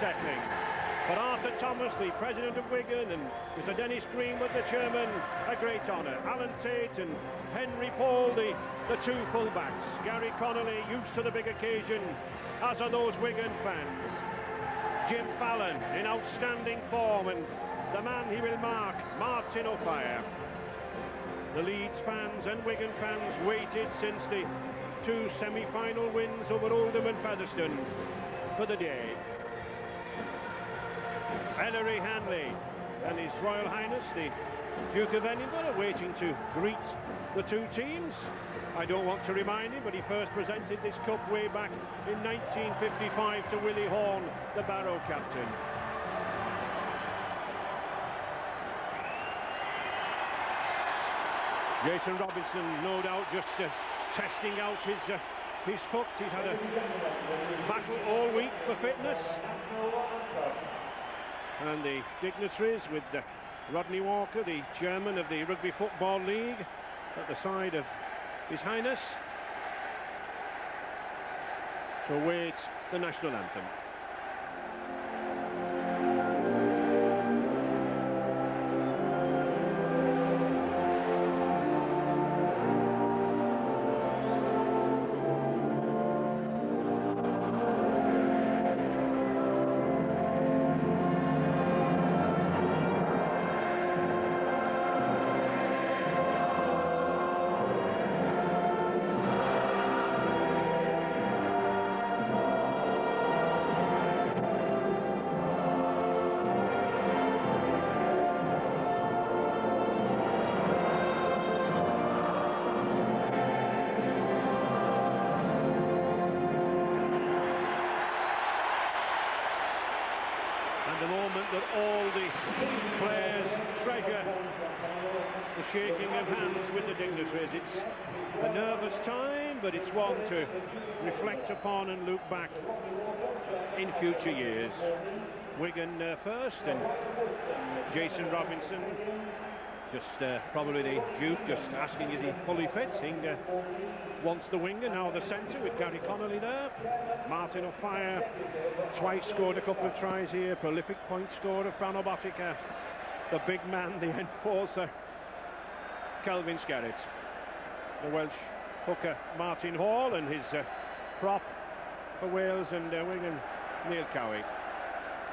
unsettling. But Arthur Thomas, the president of Wigan, and Mr. Dennis Greenwood, the chairman, a great honour. Alan Tate and Henry Paul, the two full-backs. Gary Connolly, used to the big occasion, as are those Wigan fans. Jim Fallon, in outstanding form, and the man he will mark, Martin O'Fire. The Leeds fans and Wigan fans waited since the 2 semi-final wins over Oldham and Featherstone for the day. Ellery Hanley and His Royal Highness the Duke of Edinburgh are waiting to greet the two teams. I don't want to remind him, but he first presented this cup way back in 1955 to Willie Horn, the Barrow captain. Jason Robinson, no doubt, just testing out his foot. He's had a battle all week for fitness. And the dignitaries with Rodney Walker, the chairman of the Rugby Football League, at the side of His Highness, to await the national anthem. The moment that all the players treasure the shaking of hands with the dignitaries. It's a nervous time, but it's one to reflect upon and look back in future years. Wigan first, and Jason Robinson just probably the Duke just asking, is he fully fit? Hinger wants the winger, now the centre with Gary Connolly there. Martin O'Fire twice scored a couple of tries here, prolific point scorer Fran Obotica, the big man, the enforcer Kelvin Skerritt, the Welsh hooker Martin Hall, and his prop for Wales and Wigan, Neil Cowie.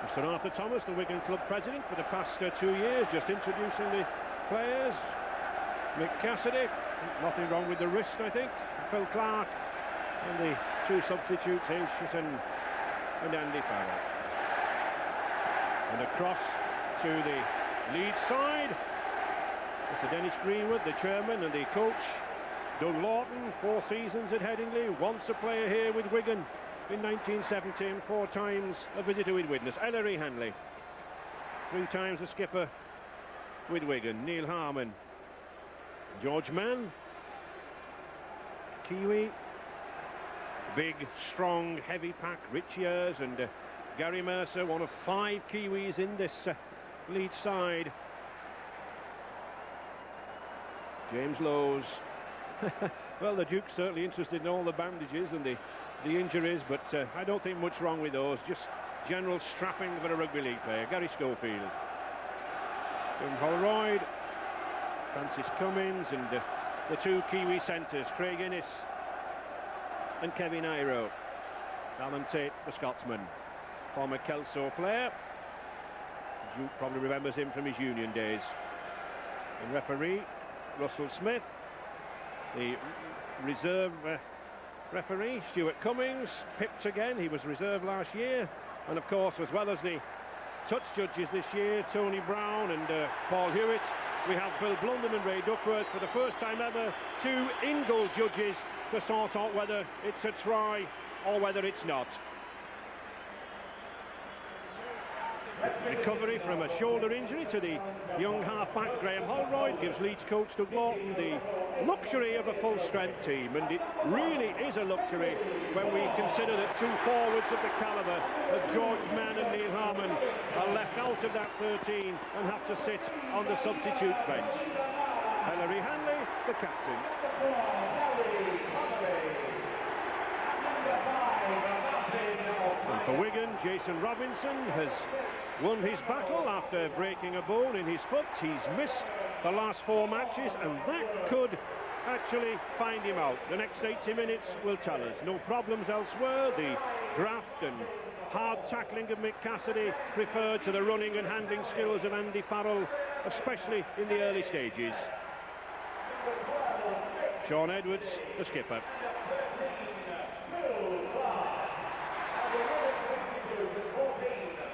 Mr. Arthur Thomas, the Wigan club president for the past 2 years, just introducing the players. Mick Cassidy, nothing wrong with the wrist, I think. Phil Clark, and the two substitutes, Aitchison and Andy Farrell. And across to the Leeds side, Mr. Dennis Greenwood, the chairman, and the coach, Doug Lawton, 4 seasons at Headingley, once a player here with Wigan in 1917, 4 times a visitor with witness. Ellery Hanley, 3 times a skipper with Wigan. Neil Harmon, George Mann, Kiwi, big, strong, heavy pack, rich years, and Gary Mercer, one of 5 Kiwis in this Leeds side. James Lowes. Well, the Duke's certainly interested in all the bandages and the injuries, but I don't think much wrong with those. Just general strapping for a rugby league player. Gary Schofield, Jim Holroyd, Francis Cummins, and the 2 Kiwi centres, Craig Innes and Kevin Iro. Alan Tate, the Scotsman, former Kelso player. Duke probably remembers him from his Union days. And referee Russell Smith. The reserve referee Stuart Cummings, pipped again. He was reserve last year. And of course, as well as the touch judges this year, Tony Brown and Paul Hewitt, we have Bill Blunden and Ray Duckworth. For the first time ever, 2 in-goal judges to sort out whether it's a try or whether it's not. Recovery from a shoulder injury to the young half-back Graham Holroyd gives Leeds coach Doug Lawton the luxury of a full-strength team, and it really is a luxury when we consider that 2 forwards of the calibre of George Mann and Neil Harmon are left out of that 13 and have to sit on the substitute bench. Ellery Hanley, the captain. Number 5, And for Wigan, Jason Robinson has won his battle after breaking a bone in his foot. He's missed the last 4 matches, and that could actually find him out. The next 80 minutes will tell us. No problems elsewhere. The graft and hard tackling of Mick Cassidy referred to the running and handling skills of Andy Farrell, especially in the early stages. Sean Edwards, the skipper.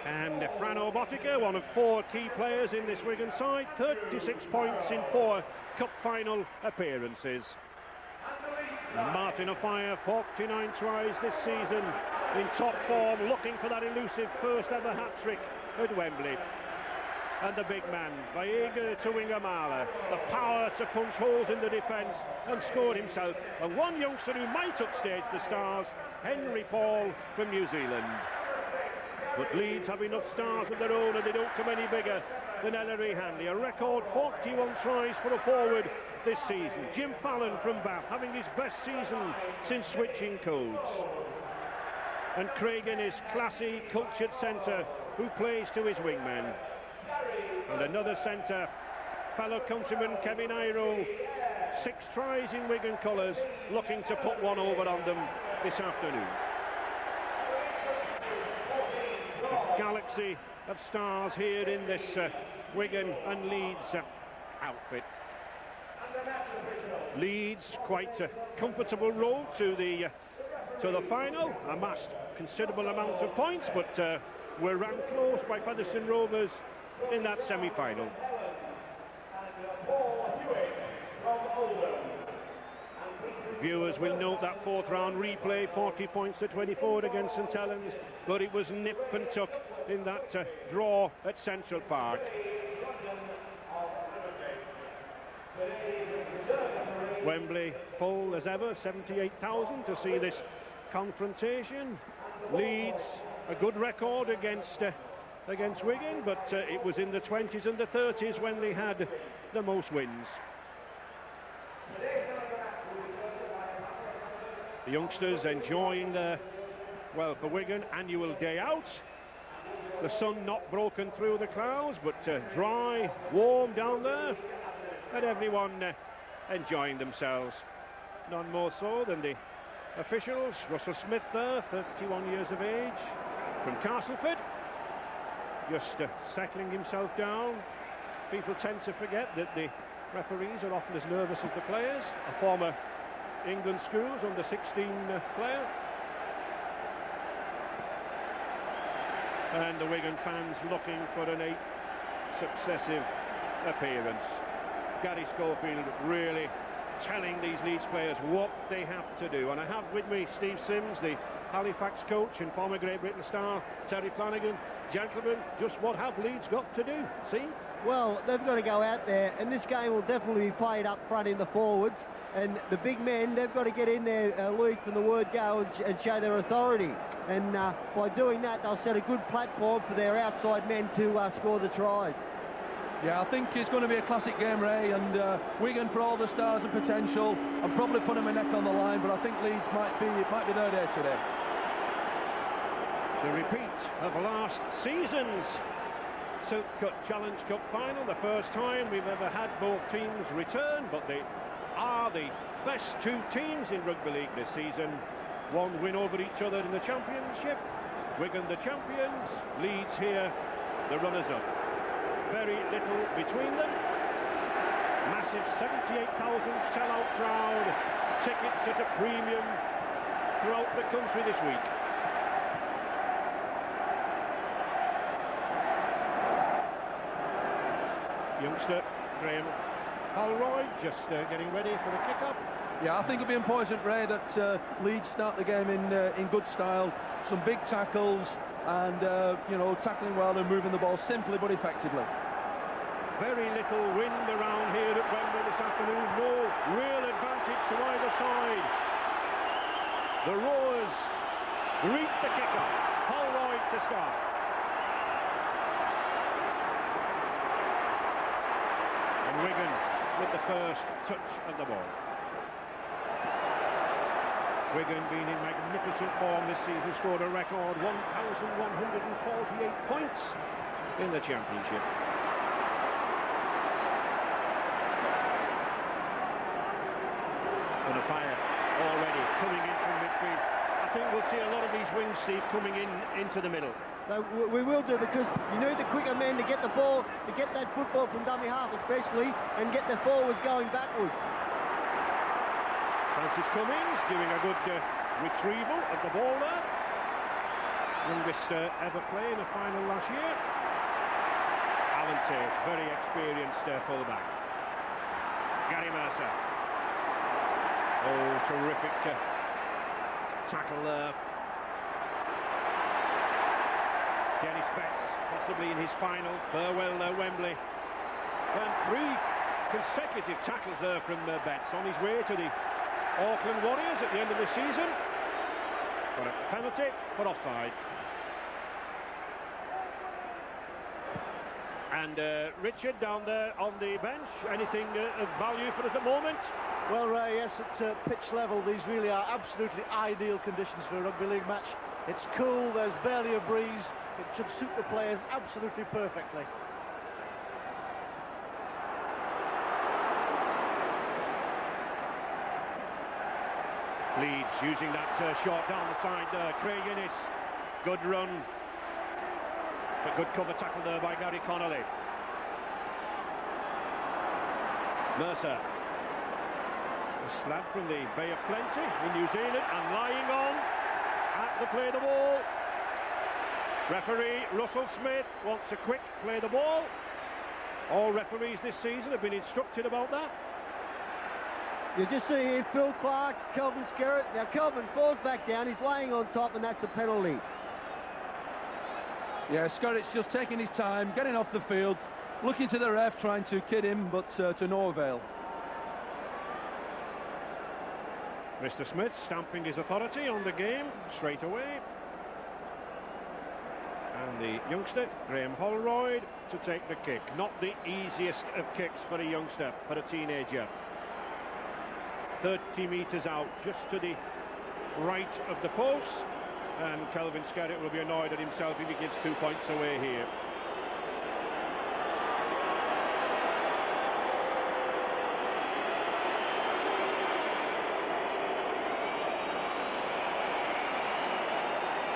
And Frano Botica, one of 4 key players in this Wigan side, 36 points in 4 cup final appearances. And Martin Offiah, 49 tries this season, in top form, looking for that elusive first ever hat-trick at Wembley. And the big man, Viega Tuingamala, the power to punch holes in the defence and score himself. And one youngster who might upstage the stars, Henry Paul from New Zealand. But Leeds have enough stars of their own, and they don't come any bigger than Ellery Hanley. A record 41 tries for a forward this season. Jim Fallon from Bath, having his best season since switching codes. And Craig Innes, classy, cultured centre, who plays to his wingmen. And another centre, fellow countryman Kevin Iro, 6 tries in Wigan colours, looking to put one over on them this afternoon. A galaxy of stars here in this Wigan and Leeds outfit. Leeds, quite a comfortable road to the final, amassed considerable amount of points, but were ran close by Featherstone Rovers in that semi-final. Viewers will note that 4th round replay, 40 points to 24 against St Helens, but it was nip and tuck in that draw at Central Park. Wembley full as ever, 78,000 to see this confrontation. Leeds, a good record against Wigan, but it was in the 20s and the 30s when they had the most wins. The youngsters enjoying their, well, for Wigan, annual day out. The sun not broken through the clouds, but dry, warm down there, and everyone enjoying themselves. None more so than the officials. Russell Smith there, 31 years of age, from Castleford, just settling himself down. People tend to forget that the referees are often as nervous as the players. A former England schools under 16 player. And the Wigan fans looking for an 8th successive appearance. Gary Schofield really telling these Leeds players what they have to do. And I have with me Steve Sims, the Halifax coach, and former Great Britain star Terry Flanagan. Gentlemen, just what have Leeds got to do? See? Well, they've got to go out there, and this game will definitely be played up front in the forwards. And the big men, they've got to get in there, Luke, from the word go, and show their authority. And by doing that, they'll set a good platform for their outside men to score the tries. Yeah, I think it's going to be a classic game, Ray, and Wigan, for all the stars and potential, and probably putting my neck on the line, but I think Leeds might be their day today. The repeat of last season's Silk Cut Challenge Cup final, the first time we've ever had both teams return, but they are the best 2 teams in rugby league this season. One win over each other in the championship. Wigan the champions, Leeds here the runners-up. Very little between them. Massive 78,000 sell-out crowd. Tickets at a premium throughout the country this week. Youngster Graham Holroyd just getting ready for the kick-off. Yeah, I think it'll be important, Ray, that Leeds start the game in good style. Some big tackles and, you know, tackling well and moving the ball simply but effectively. Very little wind around here at Wembley this afternoon. No real advantage to either side. The Roars greet the kick-off. Holroyd to start. And Wigan with the first touch of the ball. Wigan being in magnificent form this season, scored a record 1,148 points in the Championship. And a fire already coming in from midfield. I think we'll see a lot of these wings, Steve, coming into the middle. We will do, because you need the quicker men to get the ball, to get that football from dummy half especially, and get the forwards going backwards. Francis Cummings giving a good retrieval of the ball there. Youngest ever play in a final last year. Alan Tate, very experienced full-back. Gary Mercer. Oh, terrific tackle there. Dennis Betts, possibly in his final farewell Wembley. And 3 consecutive tackles there from Betts on his way to the Auckland Warriors at the end of the season. Got a penalty for offside. And Richard down there on the bench, anything of value for us at the moment? Well, Ray, yes, at pitch level, these really are absolutely ideal conditions for a rugby league match. It's cool, there's barely a breeze, it should suit the players absolutely perfectly. Leeds using that shot down the side there. Craig Innes, good run. A good cover tackle there by Gary Connolly. Mercer. A slab from the Bay of Plenty in New Zealand, and lying on at the play the ball. Referee Russell Smith wants a quick play the ball. All referees this season have been instructed about that. You just see here Phil Clark, Kelvin Skerritt. Now Kelvin falls back down, he's laying on top, and that's a penalty. Yeah, Skerritt's just taking his time, getting off the field, looking to the ref, trying to kid him, but to no avail. Mr. Smith stamping his authority on the game straight away. And the youngster, Graham Holroyd, to take the kick. Not the easiest of kicks for a youngster, for a teenager. 30 metres out, just to the right of the post. And Kelvin Skerritt will be annoyed at himself if he gives 2 points away here.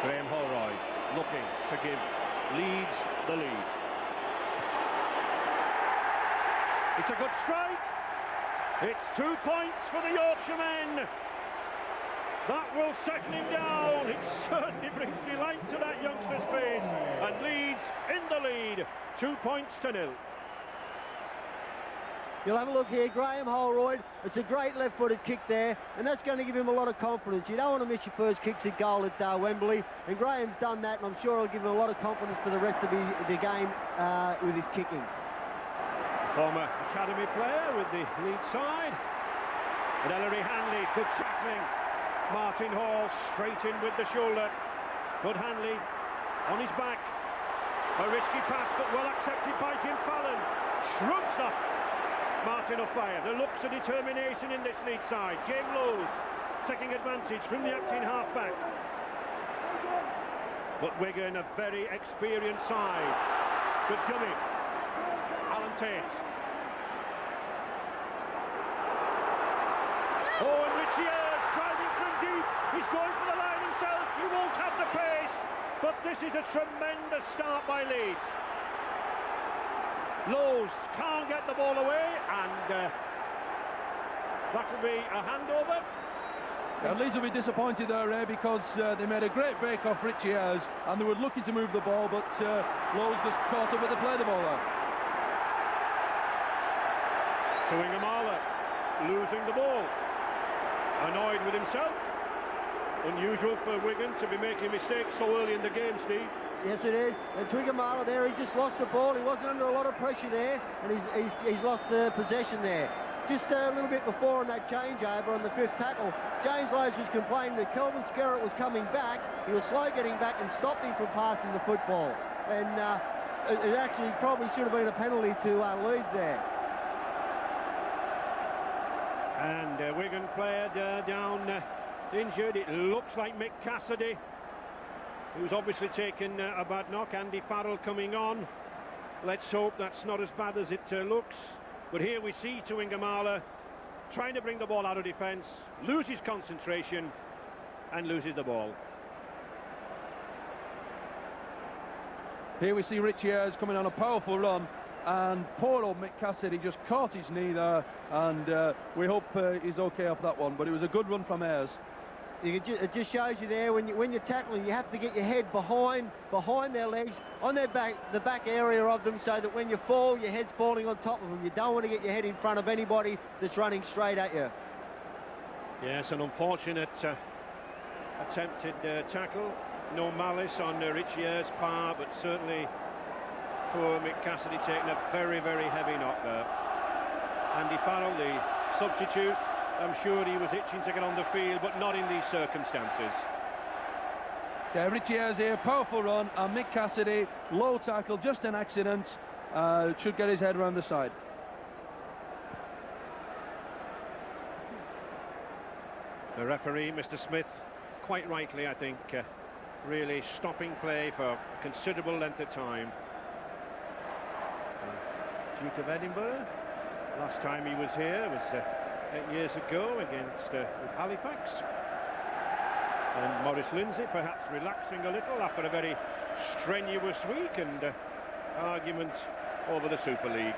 Graham Holroyd looking to give Leeds the lead. It's a good strike. It's 2 points for the Yorkshiremen. That will settle him down. It certainly brings delight to that youngster's face. And Leeds in the lead, 2-0. You'll have a look here, Graham Holroyd. It's a great left-footed kick there, and that's going to give him a lot of confidence. You don't want to miss your first kicks at goal at Wembley, and Graham's done that, and I'm sure it'll give him a lot of confidence for the rest of the game with his kicking. Former academy player with the Leeds side. And Ellery Hanley, good tackling. Martin Hall straight in with the shoulder. Good Hanley on his back. A risky pass, but well accepted by Jim Fallon. Shrugs up Martin off fire. The looks of determination in this Leeds side. James Lowes taking advantage from the acting half-back. But Wigan, a very experienced side. Good coming. Alan Tate. Oh, and Richie Ayres driving from deep. He's going for the line himself. He won't have the pace. But this is a tremendous start by Leeds. Lowes can't get the ball away, and that'll be a handover. Yeah, Leeds will be disappointed there, Ray, because they made a great break off Richie Ayres, and they were looking to move the ball, but Lowes just caught up with the play the ball there. Tuingamala losing the ball. Annoyed with himself. Unusual for Wigan to be making mistakes so early in the game, Steve. Yes, it is. And Tuingamala there, he just lost the ball. He wasn't under a lot of pressure there, and he's lost the possession there. Just a little bit before on that changeover on the fifth tackle, James Lowes was complaining that Kelvin Skerritt was coming back. He was slow getting back and stopped him from passing the football. And it actually probably should have been a penalty to Leeds there. And Wigan player down injured. It looks like Mick Cassidy, who's obviously taken a bad knock. Andy Farrell coming on. Let's hope that's not as bad as it looks. But here we see Tuingamala trying to bring the ball out of defence, loses concentration and loses the ball. Here we see Richie Ayres coming on a powerful run, and poor old Mick Cassidy just caught his knee there, and we hope he's okay off that one. But it was a good run from Ayres. It just shows you there, when you're tackling, you have to get your head behind their legs, on their back, the back area of them, so that when you fall, your head's falling on top of them. You don't want to get your head in front of anybody that's running straight at you. Yes, an unfortunate attempted tackle. No malice on Richie Ayres' part, but certainly poor Mick Cassidy taking a very, very heavy knock there. Andy Farrell, the substitute, I'm sure he was itching to get on the field, but not in these circumstances. Yeah, Richie Ayres here, powerful run, and Mick Cassidy, low tackle, just an accident, should get his head around the side. The referee, Mr. Smith, quite rightly, I think, really stopping play for a considerable length of time. Duke of Edinburgh, last time he was here was 8 years ago against with Halifax. And Maurice Lindsay perhaps relaxing a little after a very strenuous week and argument over the Super League.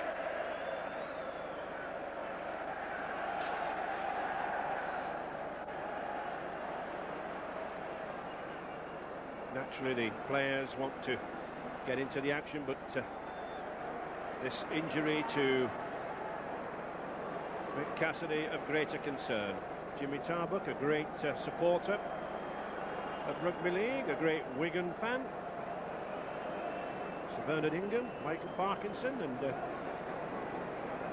Naturally, the players want to get into the action, but this injury to Mick Cassidy of greater concern. Jimmy Tarbuck, a great supporter of rugby league, a great Wigan fan. Sir Bernard Ingham, Michael Parkinson and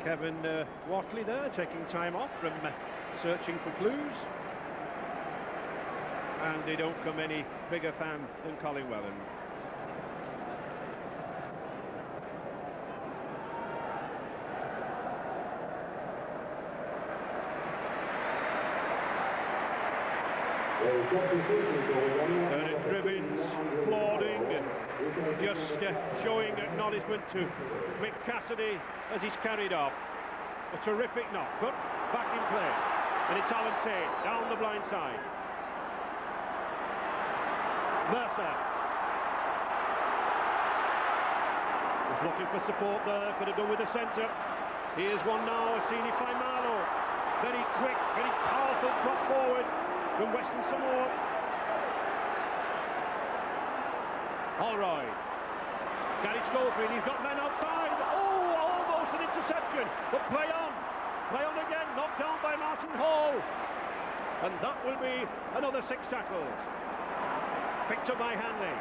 Kevin Watley there, taking time off from searching for clues. And they don't come any bigger fan than Colin Whelan. Bernard Cribbins applauding and just showing acknowledgement to Mick Cassidy as he's carried off. A terrific knock, but back in play. And it's Alan Tate down the blind side. Mercer was looking for support there, could have done with the centre. Here's one now, Asini Faimalo. Very quick, very powerful drop forward from Western Samoa. Holroyd. Gary Schofield, he's got men outside. Oh, almost an interception, but play on again, knocked down by Martin Hall. And that will be another 6 tackles. Picked up by Hanley.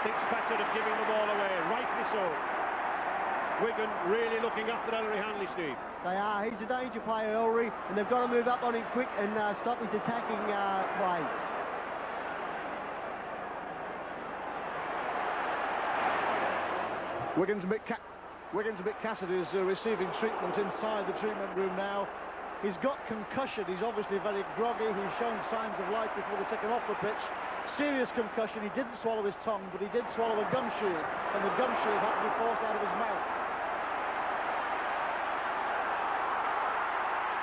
Thinks better of giving the ball away, rightly so. Wigan really looking after Ellery Hanley, Steve. They are. He's a danger player, Ellery, and they've got to move up on him quick and stop his attacking ways. Wigan's a bit Cassidy is receiving treatment inside the treatment room now. He's got concussion. He's obviously very groggy. He's shown signs of life before they take him off the pitch. Serious concussion. He didn't swallow his tongue, but he did swallow a gum shield, and the gum shield had to be forced out of his mouth.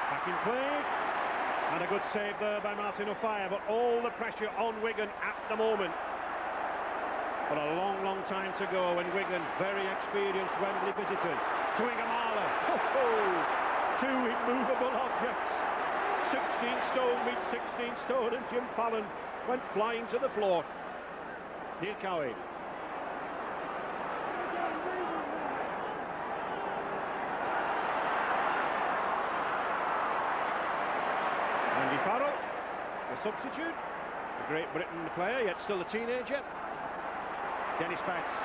Back in play, and a good save there by Martin O'Fire, but all the pressure on Wigan at the moment. But a long, long time to go, and Wigan, very experienced Wembley visitors. Tuingamala, two immovable objects. 16 stone meets 16 stone, and Jim Fallon went flying to the floor. Neil Cowie. Andy Farrell, the substitute, a Great Britain player, yet still a teenager. Dennis Betts.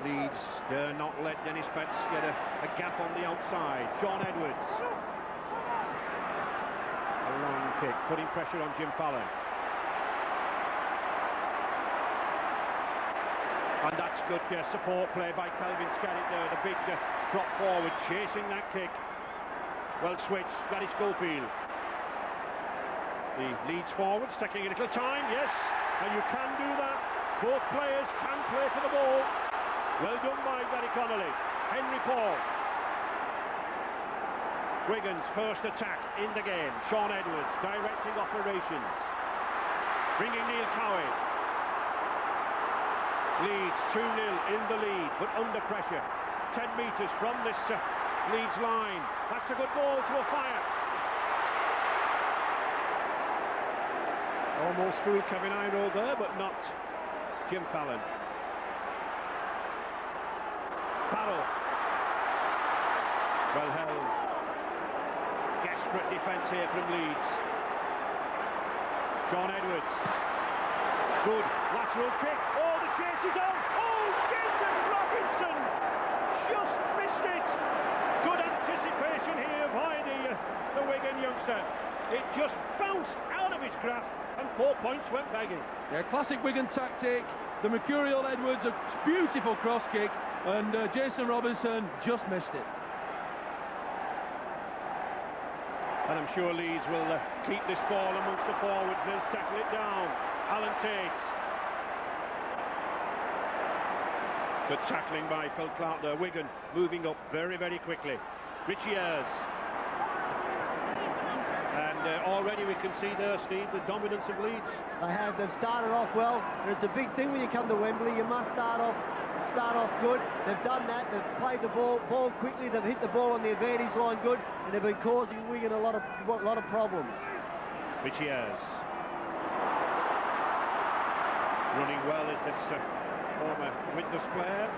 Leeds dare not let Dennis Betts get a gap on the outside. John Edwards. A long kick, putting pressure on Jim Fallon. And that's good support play by Calvin Scarrett there, the big drop forward, chasing that kick. Well switched, Gary Schofield. The Leeds forwards taking a little time, yes, and you can do that. Both players can play for the ball. Well done by Gary Connolly. Henry Paul. Wigan's first attack in the game. Sean Edwards directing operations. Bringing Neil Cowie. Leeds 2-0 in the lead, but under pressure. 10 metres from this Leeds line. That's a good ball to a fire. Almost through Kevin Iroh there, but not Jim Fallon. Barrow. Well held. Desperate defence here from Leeds. Sean Edwards. Good lateral kick. Oh, the chase is on. Oh, Jason Robinson just missed it. Good anticipation here by the Wigan youngster. It just bounced out of his grasp and 4 points went begging. Yeah, classic Wigan tactic. The mercurial Edwards, a beautiful cross kick, and Jason Robinson just missed it. And I'm sure Leeds will keep this ball amongst the forwards. They'll settle it down. Alan Tate. Good tackling by Phil Clark there. Wigan moving up very, very quickly. Richie Ayres. And already we can see there, Steve, the dominance of Leeds. They've started off well, and it's a big thing when you come to Wembley. You must start off good. They've done that. They've played the ball quickly. They've hit the ball on the advantage line good, and they've been causing Wigan a lot of problems. Richie Ayres. Running well is this former Witness player.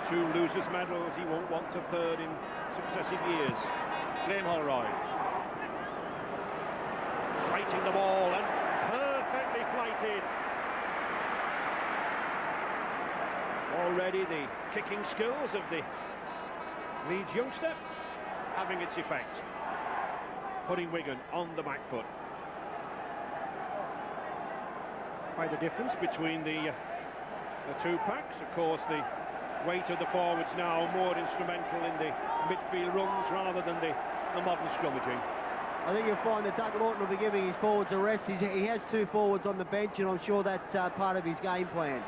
2 losers' medals. He won't want a third in successive years. Graham Holroyd. Fighting the ball and perfectly flighted. Already the kicking skills of the Leeds youngster having its effect, putting Wigan on the back foot. Quite a difference between the two packs. Of course, the weight of the forwards now more instrumental in the midfield runs rather than the modern scrummaging. I think you'll find that Doug Lawton will be giving his forwards a rest. He has 2 forwards on the bench, and I'm sure that's part of his game plan.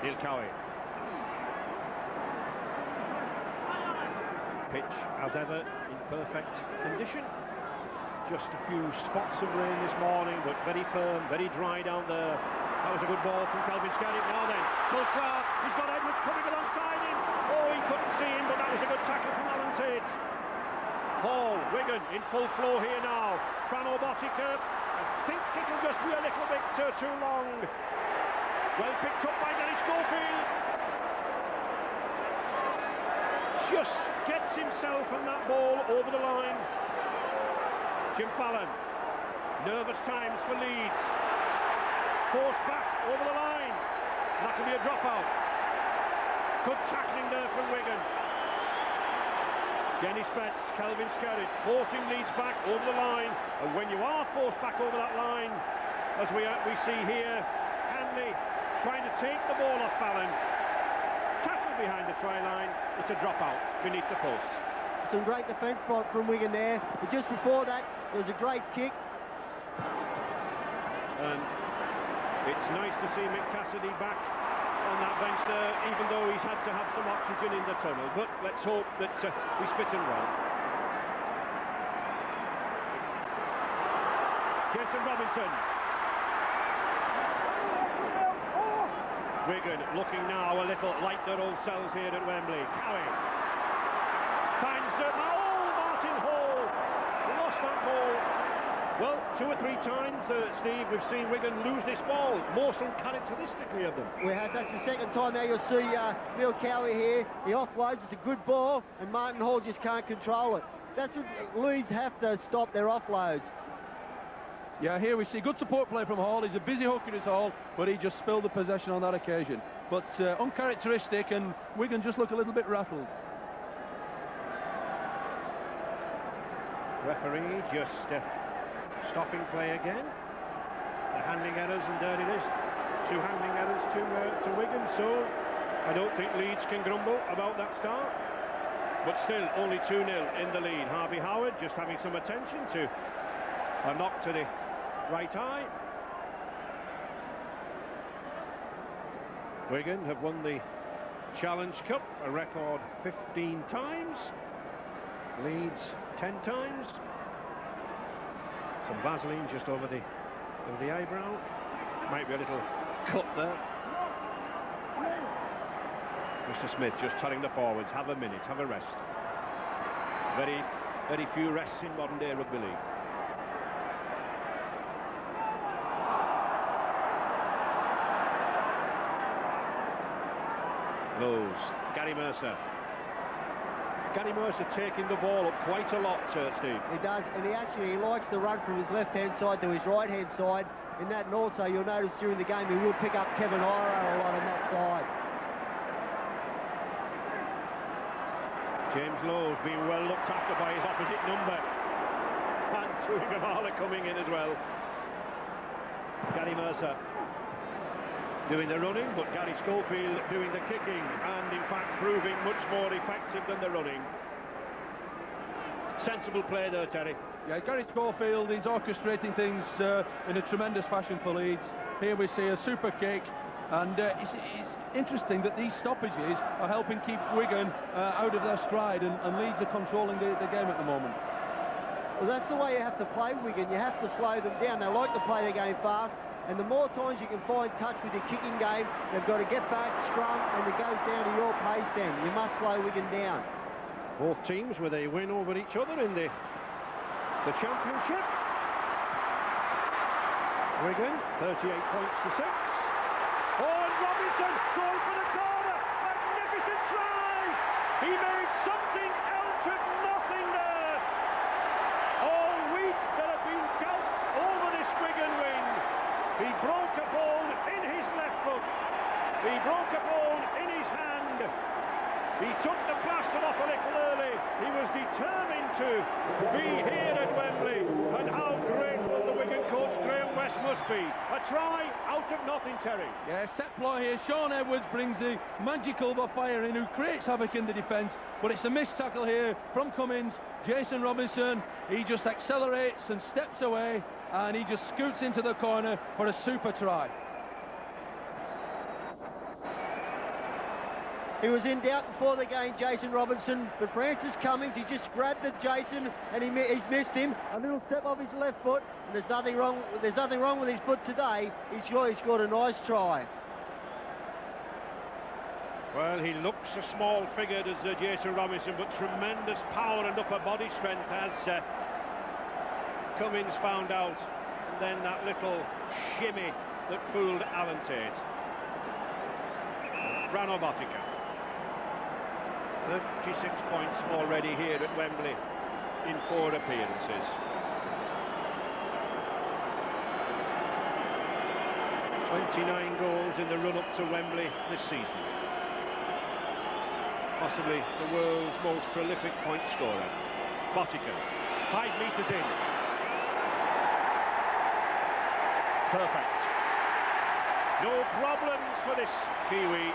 Neil Cowie. Pitch, as ever, in perfect condition. Just a few spots of rain this morning, but very firm, very dry down there. That was a good ball from Kelvin Scarritt. Now then, Phil Clark, he's got Edwards coming alongside him. Oh, he couldn't see him, but that was a good tackle from Alan Tate. Hall, Wigan in full flow here now. Frano Botica, I think it'll just be a little bit too long. Well picked up by Gary Schofield. Just gets himself and that ball over the line. Jim Fallon. Nervous times for Leeds. Forced back over the line. That'll be a dropout. Good tackling there from Wigan. Dennis Betts, Kelvin Scarritt forcing Leeds back over the line. And when you are forced back over that line, as we see here, Hanley trying to take the ball off Fallon. Tackle behind the try line. It's a dropout beneath the post. Some great defence from Wigan there. But just before that, there was a great kick. And it's nice to see Mick Cassidy back on that bench there, even though he's had to have some oxygen in the tunnel. But let's hope that he's fit and well. Jason Robinson. Wigan looking now a little like their old selves here at Wembley. Cowie finds Martin Hall lost that ball. Well, 2 or 3 times, Steve, we've seen Wigan lose this ball, most uncharacteristically of them. That's the second time now you'll see Neil Cowie here. He offloads, it's a good ball, and Martin Hall just can't control it. That's what Leeds have to stop, their offloads. Yeah, here we see good support play from Hall. He's a busy hooker is Hall, but he just spilled the possession on that occasion. But uncharacteristic, and Wigan just look a little bit rattled. Referee just stopping play again. The handling errors, and there it is. 2 handling errors to Wigan, so I don't think Leeds can grumble about that start. But still, only 2-0 in the lead. Harvey Howard just having some attention to a knock to the right eye. Wigan have won the Challenge Cup a record 15 times. Leeds 10 times. Some Vaseline just over the eyebrow. Might be a little cut there. Mr. Smith just telling the forwards, have a minute, have a rest. Very, very few rests in modern day rugby league. Lowe's, Gary Mercer. Gary Mercer taking the ball up quite a lot, Steve. He does, and he likes to run from his left-hand side to his right-hand side. In that, and also you'll notice during the game he will pick up Kevin Ira a lot on that side. James Lowe's being well looked after by his opposite number. And Tuigamala coming in as well. Gary Mercer doing the running, but Gary Schofield doing the kicking, and in fact proving much more effective than the running. Sensible play there, Terry. Yeah, Gary Schofield is orchestrating things in a tremendous fashion for Leeds. Here we see a super kick, and it's interesting that these stoppages are helping keep Wigan out of their stride, and Leeds are controlling the game at the moment. Well, that's the way you have to play Wigan. You have to slow them down. They like to play the game fast, and the more times you can find touch with your kicking game, they've got to get back, scrum, and it goes down to your pace then. You must slow Wigan down. Both teams with a win over each other in the championship. Wigan 38 points to 6. Oh, and Robinson going for the corner. Magnificent try. He made something out of nothing there. All week there have been doubts over this Wigan win. He broke a ball in his left foot. He broke a ball in his hand. He took the plaster off a little early. He was determined to be here at Wembley. And how grateful the Wigan coach Graham West must be. A try out of nothing, Terry. Yeah, set play here. Sean Edwards brings the magical fire in, who creates havoc in the defence. But it's a missed tackle here from Cummins. Jason Robinson, he just accelerates and steps away, and he just scoots into the corner for a super try. He was in doubt before the game, Jason Robinson, but Francis Cummins, he just grabbed at Jason and he's missed him. A little step off his left foot, and there's nothing wrong with his foot today. He's scored a nice try. Well, he looks a small-figured as Jason Robinson, but tremendous power and upper body strength, as Cummins found out. And then that little shimmy that fooled Alan Tate. Brano Botica. 36 points already here at Wembley in 4 appearances. 29 goals in the run-up to Wembley this season. Possibly the world's most prolific point scorer. Botica, 5 metres in. Perfect. No problems for this Kiwi.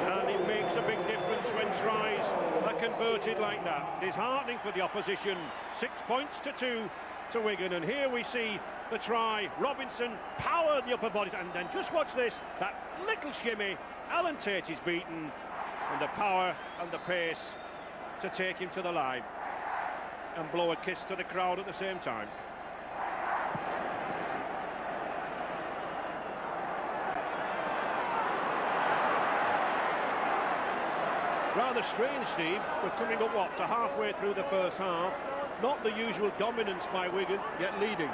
And it makes a big difference when tries are converted like that. Disheartening for the opposition. 6 points to 2 to Wigan. And here we see the try. Robinson powered the upper body. And then just watch this. That little shimmy. Alan Tate is beaten. And the power and the pace to take him to the line. And blow a kiss to the crowd at the same time. Rather strange, Steve. We're coming up, what, to halfway through the first half. Not the usual dominance by Wigan, yet leading.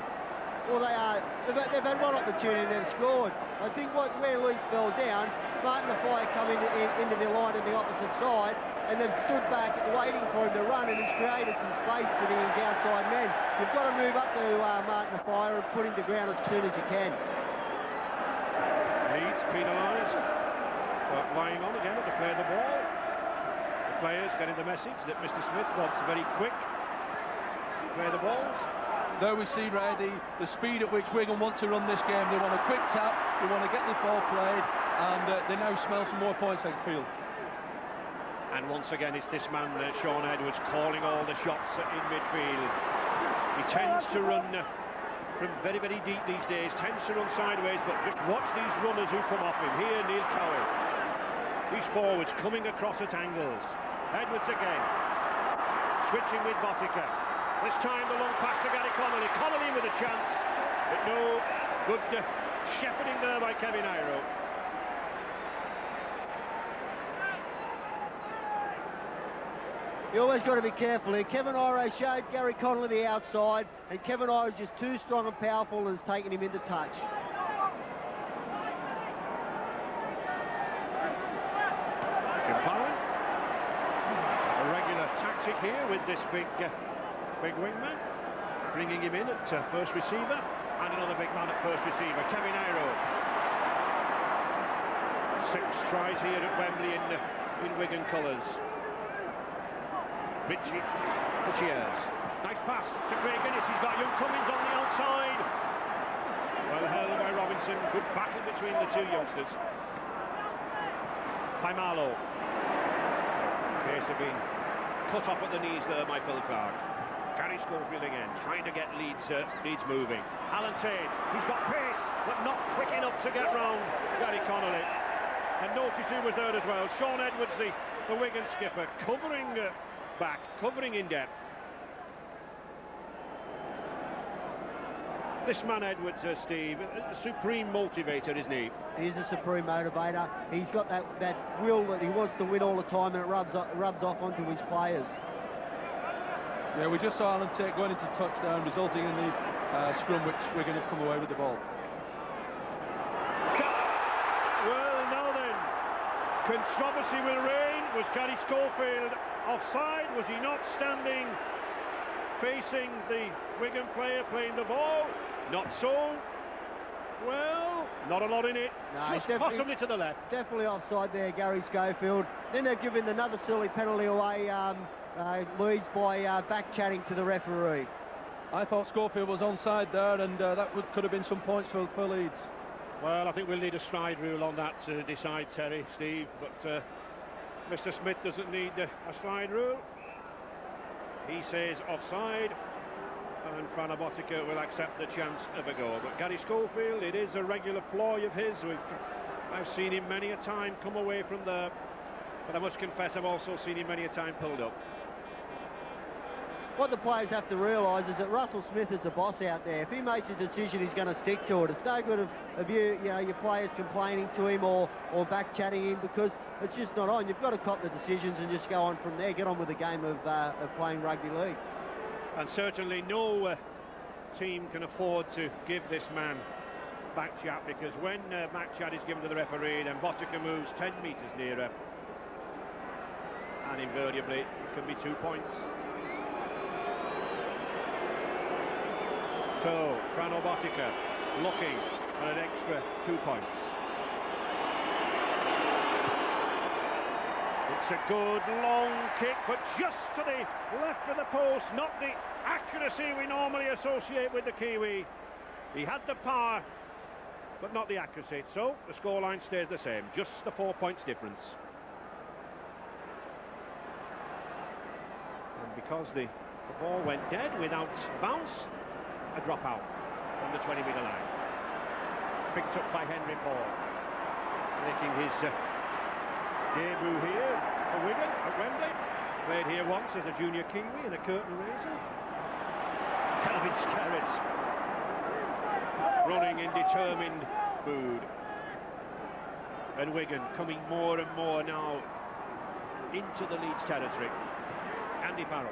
Well, they are. They've had one opportunity and they've scored. I think where Leeds fell down, Martin Lafayette come into the line on the opposite side, and they've stood back waiting for him to run, and he's created some space within his outside men. You've got to move up to Martin Lafayette and put him to ground as soon as you can. Leeds penalised. Lying on again to play the ball. The players getting the message that Mr. Smith wants very quick to play the balls. There we see, Ray, the speed at which Wigan want to run this game. They want a quick tap, they want to get the ball played, and they now smell some more points they can feel. And once again, it's this man, Shaun Edwards, calling all the shots in midfield. He tends to run from very, very deep these days, tends to run sideways, but just watch these runners who come off him. Here, Neil Cowie. These forwards coming across at angles. Edwards again, switching with Botica. This time the long pass to Gary Connolly. Connolly with a chance, but no good shepherding there by Kevin Iro. You always got to be careful here. Kevin Iro showed Gary Connolly the outside, and Kevin Iro is just too strong and powerful and has taken him into touch. A regular tactic here with this big wingman, bringing him in at first receiver, and another big man at first receiver, Kevin Iro. 6 tries here at Wembley in Wigan colours. Richie Gutierrez. Nice pass to Craig Innes. He's got young Cummins on the outside. Well held by Robinson. Good battle between the two youngsters. Paimalo. Appears to have been cut off at the knees there by Phil Clark. Gary Schofield again, trying to get Leeds moving. Alan Tate. He's got pace, but not quick enough to get round Gary Connolly. And notice who was there as well. Shaun Edwards, the Wigan skipper, covering back, covering in depth. This man Edwards, Steve, a supreme motivator, isn't he? He is a supreme motivator. He's got that will that he wants to win all the time, and it rubs off onto his players. Yeah, we just saw Alan Tate going into touchdown, resulting in the scrum which Wigan have come away with the ball. Well, now then, controversy will reign. Was Gary Schofield offside? Was he not standing facing the Wigan player playing the ball? Not so. Well, not a lot in it. No, just possibly to the left. Definitely offside there, Gary Schofield. Then they've given another silly penalty away, Leeds, by back-chatting to the referee. I thought Schofield was onside there, and that could have been some points for Leeds. Well, I think we'll need a slide rule on that to decide, Terry, Steve, but Mr. Smith doesn't need a slide rule. He says offside, and Botica will accept the chance of a goal. But Gary Schofield, it is a regular ploy of his. I've seen him many a time come away from there, but I must confess I've also seen him many a time pulled up. What the players have to realise is that Russell Smith is the boss out there. If he makes a decision, he's going to stick to it. It's no good of your players complaining to him or back-chatting him, because it's just not on. You've got to cop the decisions and just go on from there. Get on with the game of playing rugby league. And certainly no team can afford to give this man back-chat, because when back-chat is given to the referee, then Botica moves 10 metres nearer, and invariably it can be 2 points. So, Botica looking for an extra 2 points. It's a good long kick, but just to the left of the post, not the accuracy we normally associate with the Kiwi. He had the power, but not the accuracy. So, the scoreline stays the same, just the 4 points difference. And because the ball went dead without bounce, a drop out from the 20-metre line. Picked up by Henry Paul, making his debut here for Wigan at Wembley. Played here once as a junior Kiwi in a curtain raiser. Calvin Skerritt running in determined mood. And Wigan coming more and more now into the Leeds territory. Andy Farrell.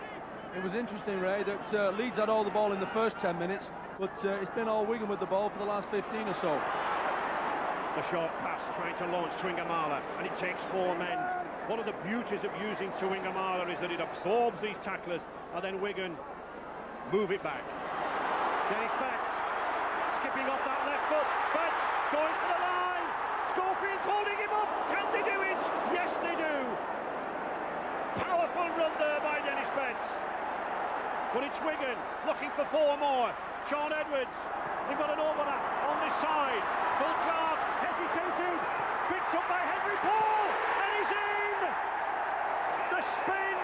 It was interesting, Ray, that Leeds had all the ball in the first 10 minutes, but it's been all Wigan with the ball for the last 15 or so. The short pass trying to launch Tuingamala, and it takes 4 men. One of the beauties of using Tuingamala is that it absorbs these tacklers, and then Wigan move it back. Dennis Betts skipping off that left foot. Betts going for the line. Schofield's holding him up. Can they do it? Yes, they do. Wigan looking for 4 more. Sean Edwards, they've got an overlap on this side. Phil Clark hesitated, picked up by Henry Paul, and he's in! The spin,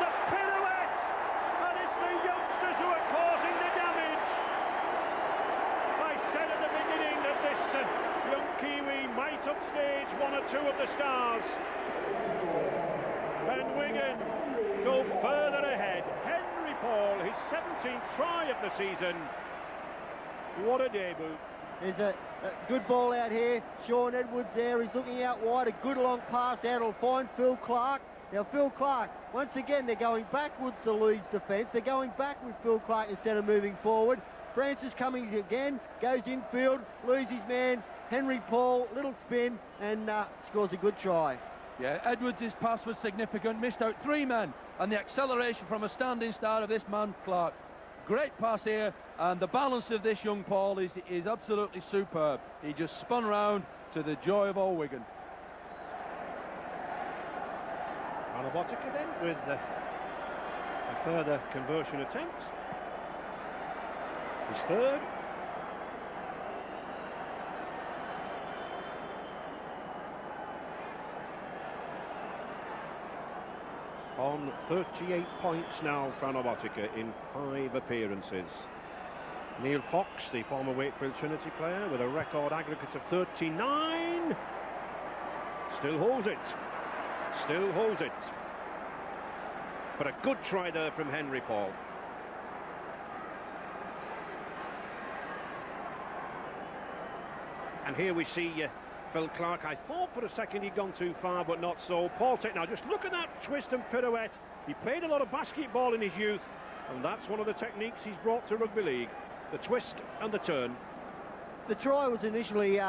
the pirouette, and it's the youngsters who are causing the damage. I said at the beginning that this young Kiwi might upstage 1 or 2 of the stars. And Wigan go further ahead. Henry Paul, his 17th try of the season. What a debut. There's a good ball out here. Sean Edwards there. He's looking out wide. A good long pass out. It'll find Phil Clark. Now, Phil Clark, once again, they're going backwards, the Leeds defence. They're going back with Phil Clark instead of moving forward. Francis Cummings again, goes infield, loses his man. Henry Paul, little spin, and scores a good try. Yeah, Edwards' pass was significant, missed out 3 men, and the acceleration from a standing start of this man, Clark. Great pass here, and the balance of this young Paul is absolutely superb. He just spun round to the joy of all Wigan. Robotica then with a further conversion attempt. His third. On 38 points now, Robotica in 5 appearances. Neil Fox, the former Wakefield Trinity player, with a record aggregate of 39. Still holds it. Still holds it. But a good try there from Henry Paul. And here we see Phil Clark. I thought for a second he'd gone too far, but not so. Paul Tate, now just look at that twist and pirouette. He played a lot of basketball in his youth, and that's one of the techniques he's brought to rugby league. The twist and the turn. The try was initially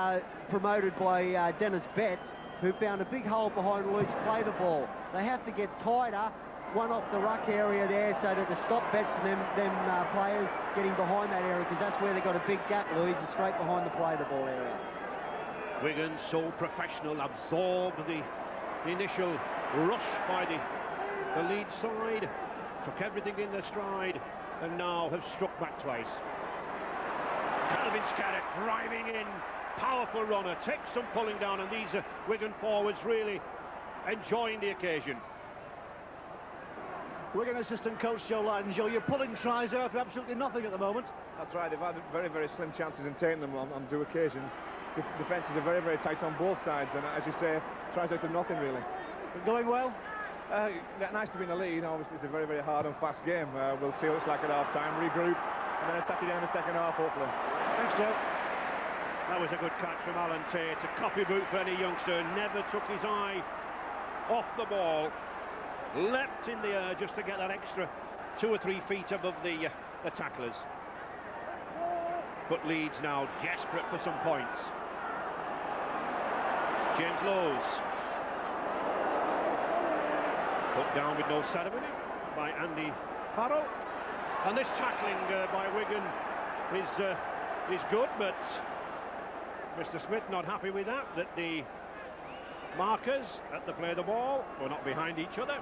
promoted by Dennis Betts, who found a big hole behind Leeds to play the ball. They have to get tighter, one off the ruck area there, so that to stop Betts and them players getting behind that area, because that's where they've got a big gap, Leeds, is straight behind the play the ball area. Wigan, so professional, absorbed the initial rush by the Leeds side, took everything in their stride, and now have struck back twice. Calvin Scarrett driving in, powerful runner, takes some pulling down, and these Wigan forwards really enjoying the occasion. Wigan assistant coach Joe Lyden. Joe, you're pulling tries out of absolutely nothing at the moment. That's right, they've had very, very slim chances in taking them on 2 occasions. Defences are very, very tight on both sides, and as you say, tries out of nothing really. Going well? Nice to be in the lead. Obviously, it's a very, very hard and fast game. We'll see what it's like at half-time, regroup, and then attack again in the second half, hopefully. Thanks, Joe. That was a good catch from Alan Tate. A copybook for any youngster. Never took his eye off the ball. Leapt in the air just to get that extra 2 or 3 feet above the tacklers. But Leeds now desperate for some points. James Lowes. Put down with no ceremony by Andy Farrell. And this tackling by Wigan is good, but Mr. Smith not happy with that the markers at the play of the ball were not behind each other.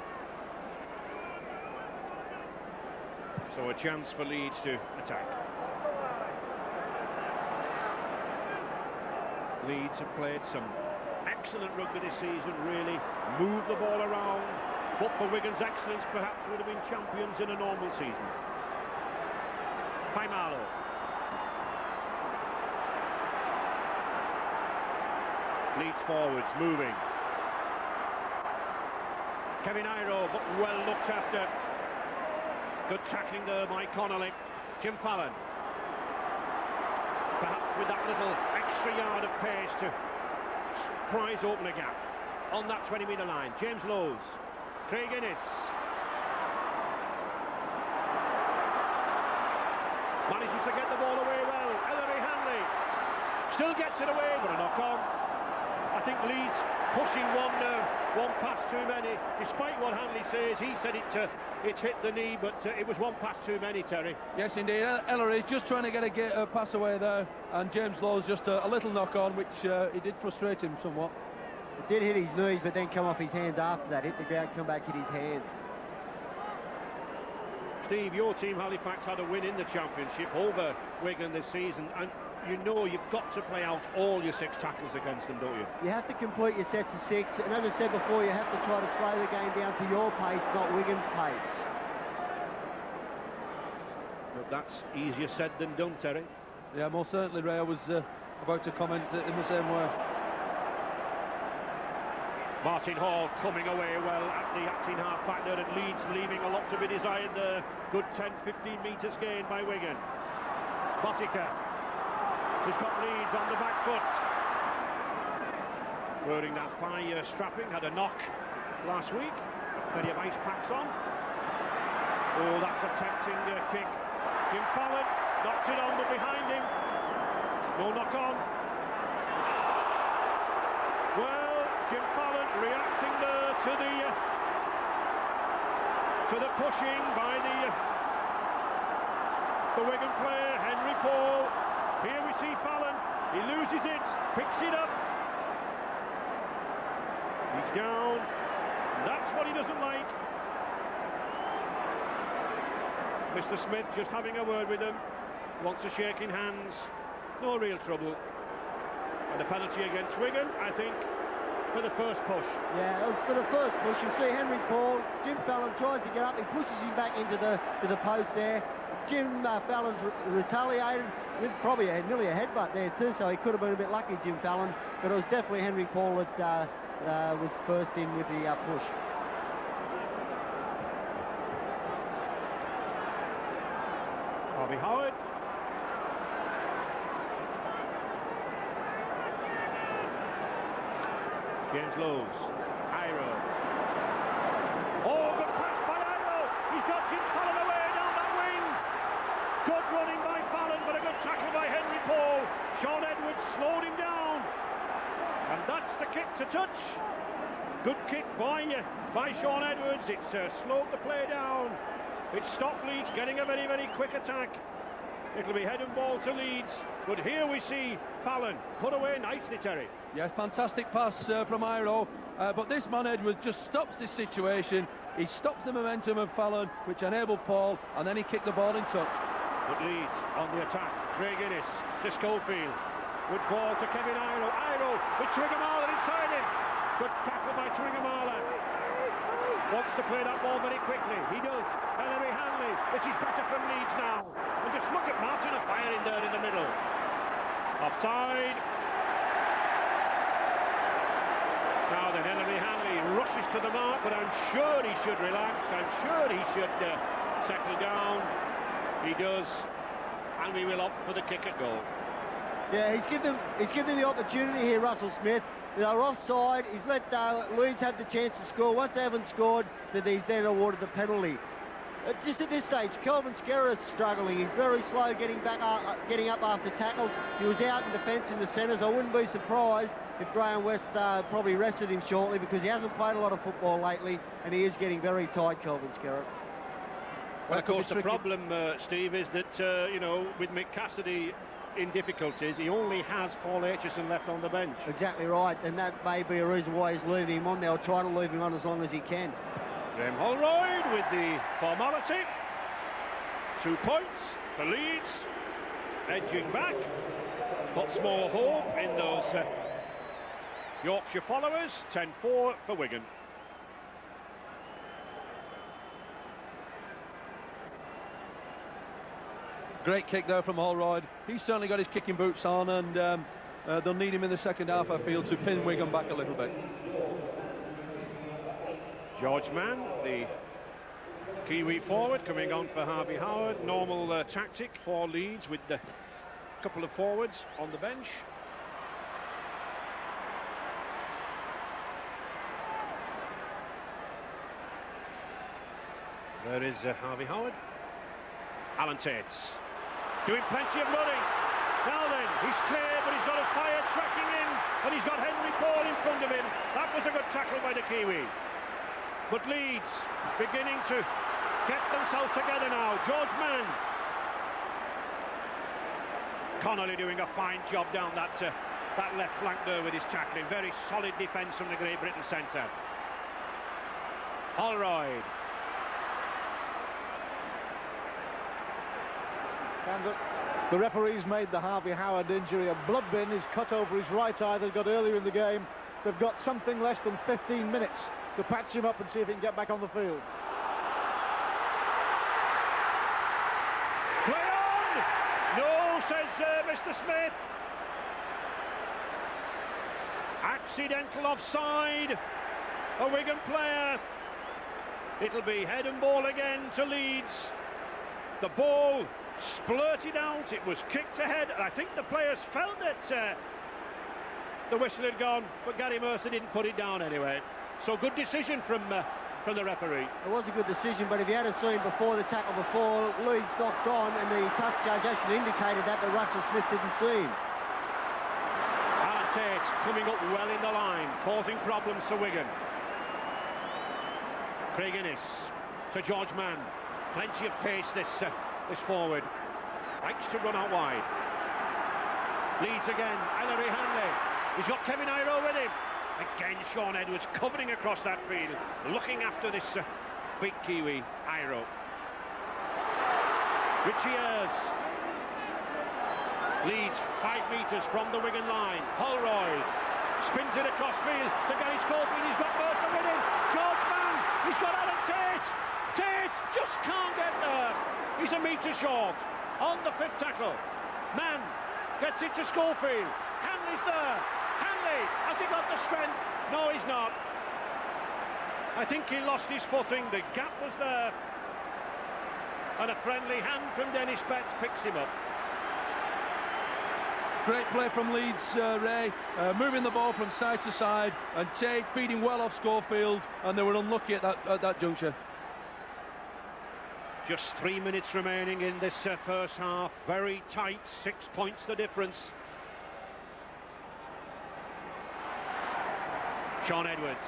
So a chance for Leeds to attack. Leeds have played some excellent rugby this season, really moved the ball around, but for Wigan's excellence perhaps would have been champions in a normal season. Paimalo. Leeds forwards, moving. Kevin Iro, but well looked after. Good tackling there by Connolly. Jim Fallon. Perhaps with that little extra yard of pace to prise open a gap on that 20-metre line. James Lowes, Craig Innes. Manages to get the ball away well. Ellery Hanley still gets it away, but a knock on. I think Leeds pushing one pass too many. Despite what Hanley says, he said it hit the knee, but it was 1 pass too many, Terry. Yes, indeed. Ellery just trying to get a pass away there, and James Lowes just a little knock on, which it did frustrate him somewhat. It did hit his knees, but then come off his hands after that. Hit the ground, come back, hit his hands. Steve, your team Halifax had a win in the Championship over Wigan this season, and you know you've got to play out all your 6 tackles against them, don't you? You have to complete your sets of 6, and as I said before, you have to try to slow the game down to your pace, not Wigan's pace. But that's easier said than done, Terry. Yeah, most certainly, Ray. I was about to comment in the same way. Martin Hall coming away well at the acting half-back there at Leeds, leaving a lot to be desired there. Good 10-15 metres gained by Wigan. Botica has got Leeds on the back foot. Wearing that thigh strapping, had a knock last week. Plenty of ice packs on. Oh, that's a tempting kick. Jim Fallon knocks it on, but behind him. No knock on. Well, Jim Fallon reacting there to the pushing by the Wigan player, Henry Paul. Here we see Fallon. He loses it, picks it up. He's down. That's what he doesn't like. Mr. Smith just having a word with him. Wants a shaking hands. No real trouble. And a penalty against Wigan, I think, for the first push. Yeah, it was for the first push. You see Henry Paul, Jim Fallon tries to get up, he pushes him back into the post there. Jim Fallon's retaliated with probably nearly a headbutt there too, so he could have been a bit lucky, Jim Fallon, but it was definitely Henry Paul that was first in with the push. Harvey Howard. James Lowe's. Iro. Oh, good pass by Iro. He's got Jim Fallon away down that wing. Good running by Fallon, but a good tackle by Henry Paul. Sean Edwards slowed him down. And that's the kick to touch. Good kick by Sean Edwards. It's slowed the play down. It stopped Leeds getting a very, very quick attack. It'll be head and ball to Leeds. But here we see Fallon put away nicely, Terry. Yeah, fantastic pass from Iro. But this man, Edwards, just stops this situation. He stops the momentum of Fallon, which enabled Paul, and then he kicked the ball in touch. But Leeds on the attack. Craig Innes to Schofield. Good ball to Kevin Iro. Iro with Tringamala inside him. Good tackle by Tringamala. Wants to play that ball very quickly. He does. Ellery Hanley. This is better from Leeds now. And just look at Martin of firing there in the middle. Offside. Now then, Ellery Hanley rushes to the mark, but I'm sure he should relax. I'm sure he should settle down. He does. And we will opt for the kick at goal. Yeah, he's given the opportunity here, Russell Smith. They're offside. He's let Leeds have the chance to score. Once they haven't scored, then he's then awarded the penalty. Just at this stage, Kelvin Skerritt's struggling. He's very slow getting up after tackles. He was out in defence in the centres. I wouldn't be surprised if Graham West probably rested him shortly, because he hasn't played a lot of football lately, and he is getting very tight, Kelvin Skerritt. Well, of course, the problem, Steve, is that, you know, with Mick Cassidy in difficulties, he only has Paul Aitchison left on the bench. Exactly right, and that may be a reason why he's leaving him on there, or trying to leave him on as long as he can. Graham Holroyd with the formality. 2 points for Leeds. Edging back. Puts more hope in those Yorkshire followers. 10-4 for Wigan. Great kick there from Holroyd. He's certainly got his kicking boots on, and they'll need him in the second half, I feel, to pin Wigan back a little bit. George Mann, the Kiwi forward, coming on for Harvey Howard. Normal tactic for Leeds, with the couple of forwards on the bench. There is Harvey Howard. Alan Tates doing plenty of running. Now then, he's clear, but he's got a fire tracking in, and he's got Henry Paul in front of him. That was a good tackle by the Kiwi. But Leeds beginning to get themselves together now. George Mann. Connolly doing a fine job down that left flank there with his tackling. Very solid defence from the Great Britain centre. Holroyd. And the referee's made the Harvey Howard injury. A blood bin is cut over his right eye that he got earlier in the game. They've got something less than 15 minutes to patch him up and see if he can get back on the field. Play on! No, says Mr. Smith. Accidental offside. A Wigan player. It'll be head and ball again to Leeds. The ball splurted out. It was kicked ahead. I think the players felt that the whistle had gone, but Gary Mercer didn't put it down anyway. So good decision from the referee. It was a good decision, but if you had seen before the tackle before, Leeds knocked on, and the touch judge actually indicated that, but Russell Smith didn't see him. Alan Tate coming up well in the line, causing problems to Wigan. Craig Innes to George Mann. Plenty of pace this forward. Likes to run out wide. Leeds again, Ellery Hanley. He's got Kevin Iro with him. Again, Sean Edwards covering across that field, looking after this big Kiwi, Iro. Richie Ayres. Leeds 5 metres from the Wigan line. Holroyd spins it across field to Gary Schofield. He's got Mercer with him. George Mann. He's got Alan Tate. Tate just can't get there. He's a metre short on the 5th tackle. Mann gets it to Schofield. Hanley's there. Hanley, has he got the strength? No, he's not. I think he lost his footing. The gap was there. And a friendly hand from Dennis Betts picks him up. Great play from Leeds, Ray, moving the ball from side to side, and Tate feeding well off Schofield, and they were unlucky at that juncture. Just 3 minutes remaining in this first half. Very tight, 6 points the difference. Sean Edwards.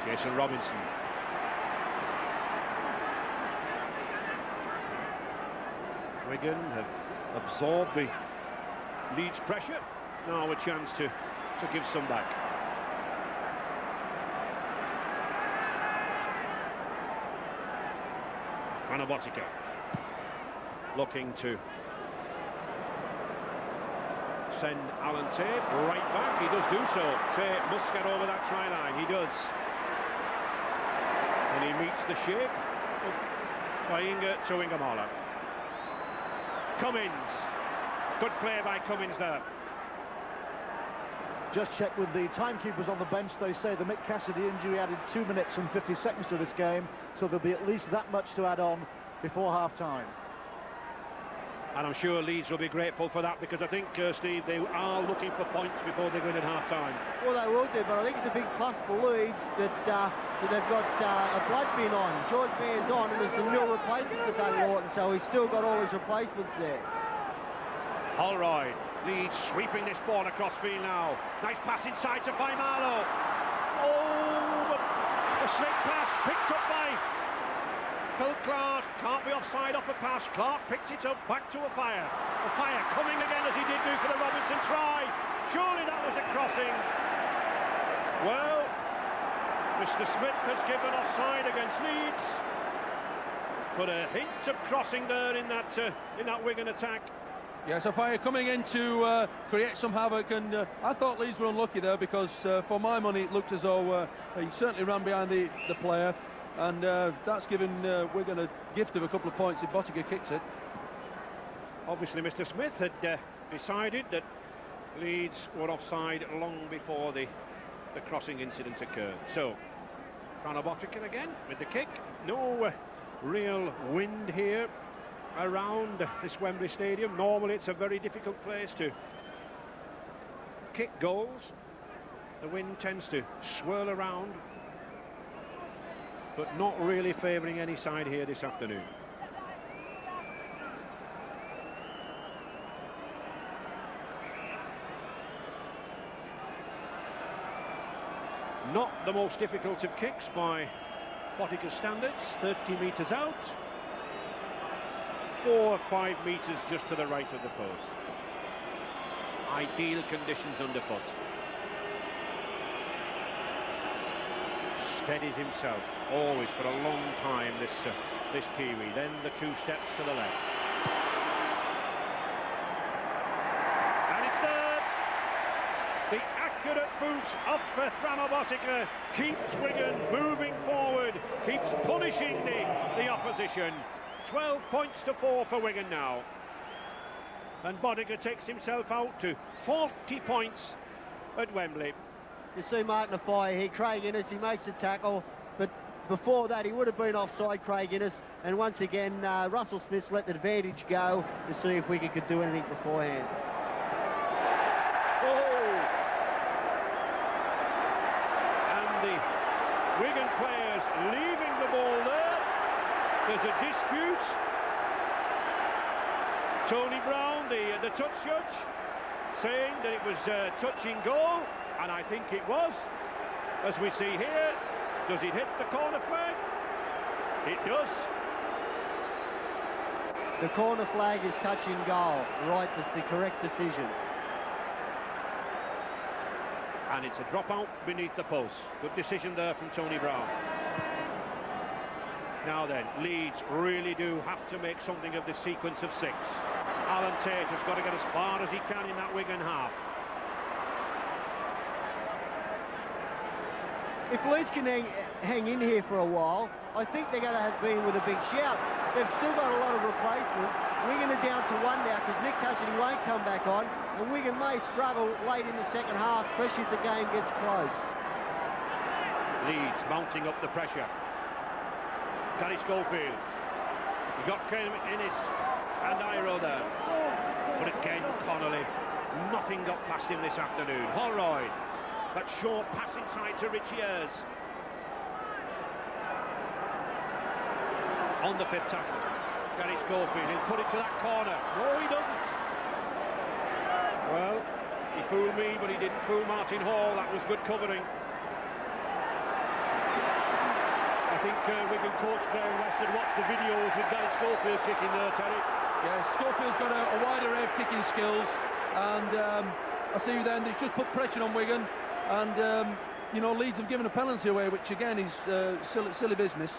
Jason Robinson. Wigan have absorbed the Leeds pressure. Now a chance to give some back. Anabotica looking to send Alan Tate right back. He does do so. Tate must get over that try line. He does. And he meets the shape by Inga to Ingamala. Cummins. Good play by Cummins there. Just check with the timekeepers on the bench. They say the Mick Cassidy injury added 2 minutes and 50 seconds to this game, so there'll be at least that much to add on before half-time. And I'm sure Leeds will be grateful for that, because I think, Steve, they are looking for points before they go in at half-time. Well, they will do, but I think it's a big plus for Leeds that they've got a blood bin on. George Mann's on, and there's some new replacements for Doug Lawton, so he's still got all his replacements there. Holroyd. Leeds sweeping this ball across field now. Nice pass inside to Faimalo. Oh, but a slick pass picked up by Phil Clark. Can't be offside off a pass. Clark picked it up, back to a fire. A fire coming again, as he did do for the Robinson try. Surely that was a crossing. Well, Mr. Smith has given offside against Leeds, but a hint of crossing there in that Wigan attack. Yes, a fire coming in to create some havoc, and I thought Leeds were unlucky there, because for my money it looked as though he certainly ran behind the player, and that's given Wigan a gift of a couple of points if Bottiger kicks it. Obviously Mr. Smith had decided that Leeds were offside long before the crossing incident occurred. So Bottiger again with the kick. No real wind here around this Wembley Stadium. Normally it's a very difficult place to kick goals. The wind tends to swirl around, but not really favouring any side here this afternoon. Not the most difficult of kicks by Bottiger's standards. 30 metres out. 4 or 5 metres just to the right of the post. Ideal conditions underfoot. Steadies himself, always for a long time, this Kiwi. Then the 2 steps to the left. And it's there! The accurate boot of Thramobotica keeps Wigan moving forward, keeps punishing the opposition. 12 points to 4 for Wigan now. And Botica takes himself out to 40 points at Wembley. You see Martin Afire here, Craig Innes, he makes a tackle, but before that he would have been offside, Craig Innes, and once again Russell Smith's let the advantage go to see if Wigan could do anything beforehand. Oh! And the Wigan players leaving the ball there. There's a dispute. Tony Brown, the touch judge, saying that it was touching goal, and I think it was. As we see here, does it hit the corner flag? It does. The corner flag is touching goal. Right, that's the correct decision. And it's a drop out beneath the post. Good decision there from Tony Brown. Now then, Leeds really do have to make something of this sequence of 6. Alan Tate has got to get as far as he can in that Wigan half. If Leeds can hang in here for a while, I think they're going to have been with a big shout. They've still got a lot of replacements. Wigan are down to 1 now because Nick Cassidy won't come back on, and Wigan may struggle late in the second half, especially if the game gets close. Leeds mounting up the pressure. Gary Schofield. He's got Kane Innes and Iro there. But again, Connolly, nothing got past him this afternoon. Holroyd, that short pass inside to Richie Ayres. On the 5th tackle, Gary Schofield, he'll put it to that corner. No, he doesn't. Well, he fooled me, but he didn't fool Martin Hall. That was good covering. I think Wigan coach Graham West had watched the videos with Gary Schofield kicking there, Terry. Yeah, Schofield's got a wide array of kicking skills, and I see then they've just put pressure on Wigan, and you know, Leeds have given a penalty away, which again is silly business.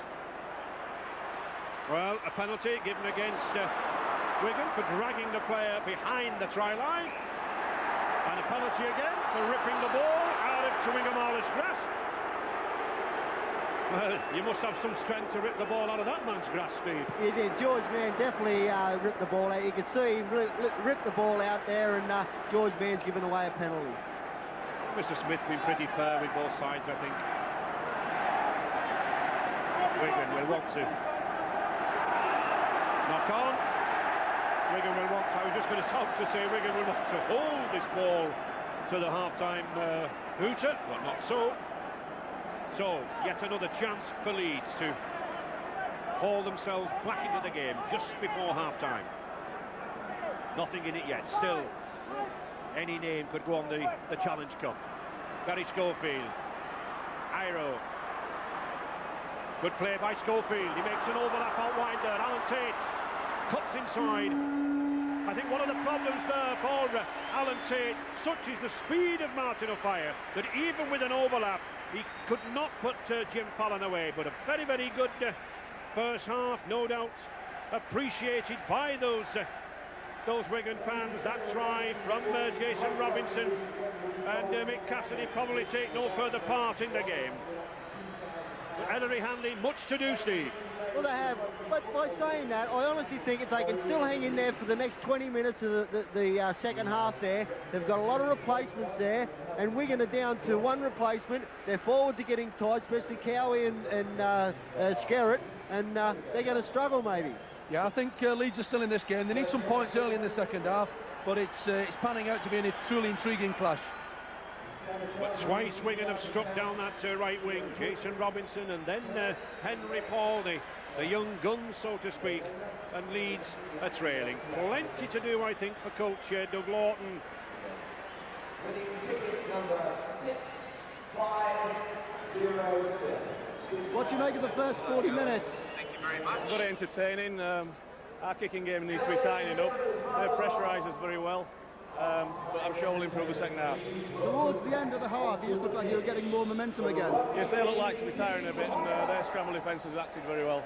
Well, a penalty given against Wigan for dragging the player behind the try line, and a penalty again for ripping the ball out of Tuingamala's grasp. Well, you must have some strength to rip the ball out of that man's grasp, Steve. He did. George Mann definitely ripped the ball out. You could see him rip the ball out there, and George Mann's given away a penalty. Mr. Smith been pretty fair with both sides, I think. Wigan will want to knock on. Wigan will want to, I was just going to stop to say Wigan will want to hold this ball to the half-time hooter, but not so. So, yet another chance for Leeds to haul themselves back into the game just before half-time. Nothing in it yet. Still, any name could go on the Challenge Cup. Gary Schofield. Iro. Good play by Schofield. He makes an overlap out wide there. Alan Tate cuts inside. I think one of the problems there for Alan Tate, such is the speed of Martin O'Fire, that even with an overlap, he could not put Jim Fallon away. But a very, very good first half, no doubt appreciated by those Wigan fans. That try from Jason Robinson, and Mick Cassidy probably take no further part in the game. But Ellery Hanley, much to do, Steve. Well, they have, but by saying that, I honestly think if they can still hang in there for the next 20 minutes of the second half there, they've got a lot of replacements there, and Wigan are down to 1 replacement. Their forwards are getting tight, especially Cowie and Skerritt, and they're going to struggle maybe. Yeah, I think Leeds are still in this game. They need some points early in the second half, but it's panning out to be a truly intriguing clash. But twice Wigan have struck down that right wing, Jason Robinson and then Henry Paul, the young gun, so to speak, and Leeds are trailing. Plenty to do, I think, for coach Doug Lawton. What do you make of the first 40 minutes? Thank you very much. Very entertaining. Our kicking game needs to be tightening up. They pressurise us very well. but I'm sure we'll improve the second half. Towards the end of the half, you just looked like you were getting more momentum again. Yes, they look like to be tiring a bit, and their scramble defence has acted very well.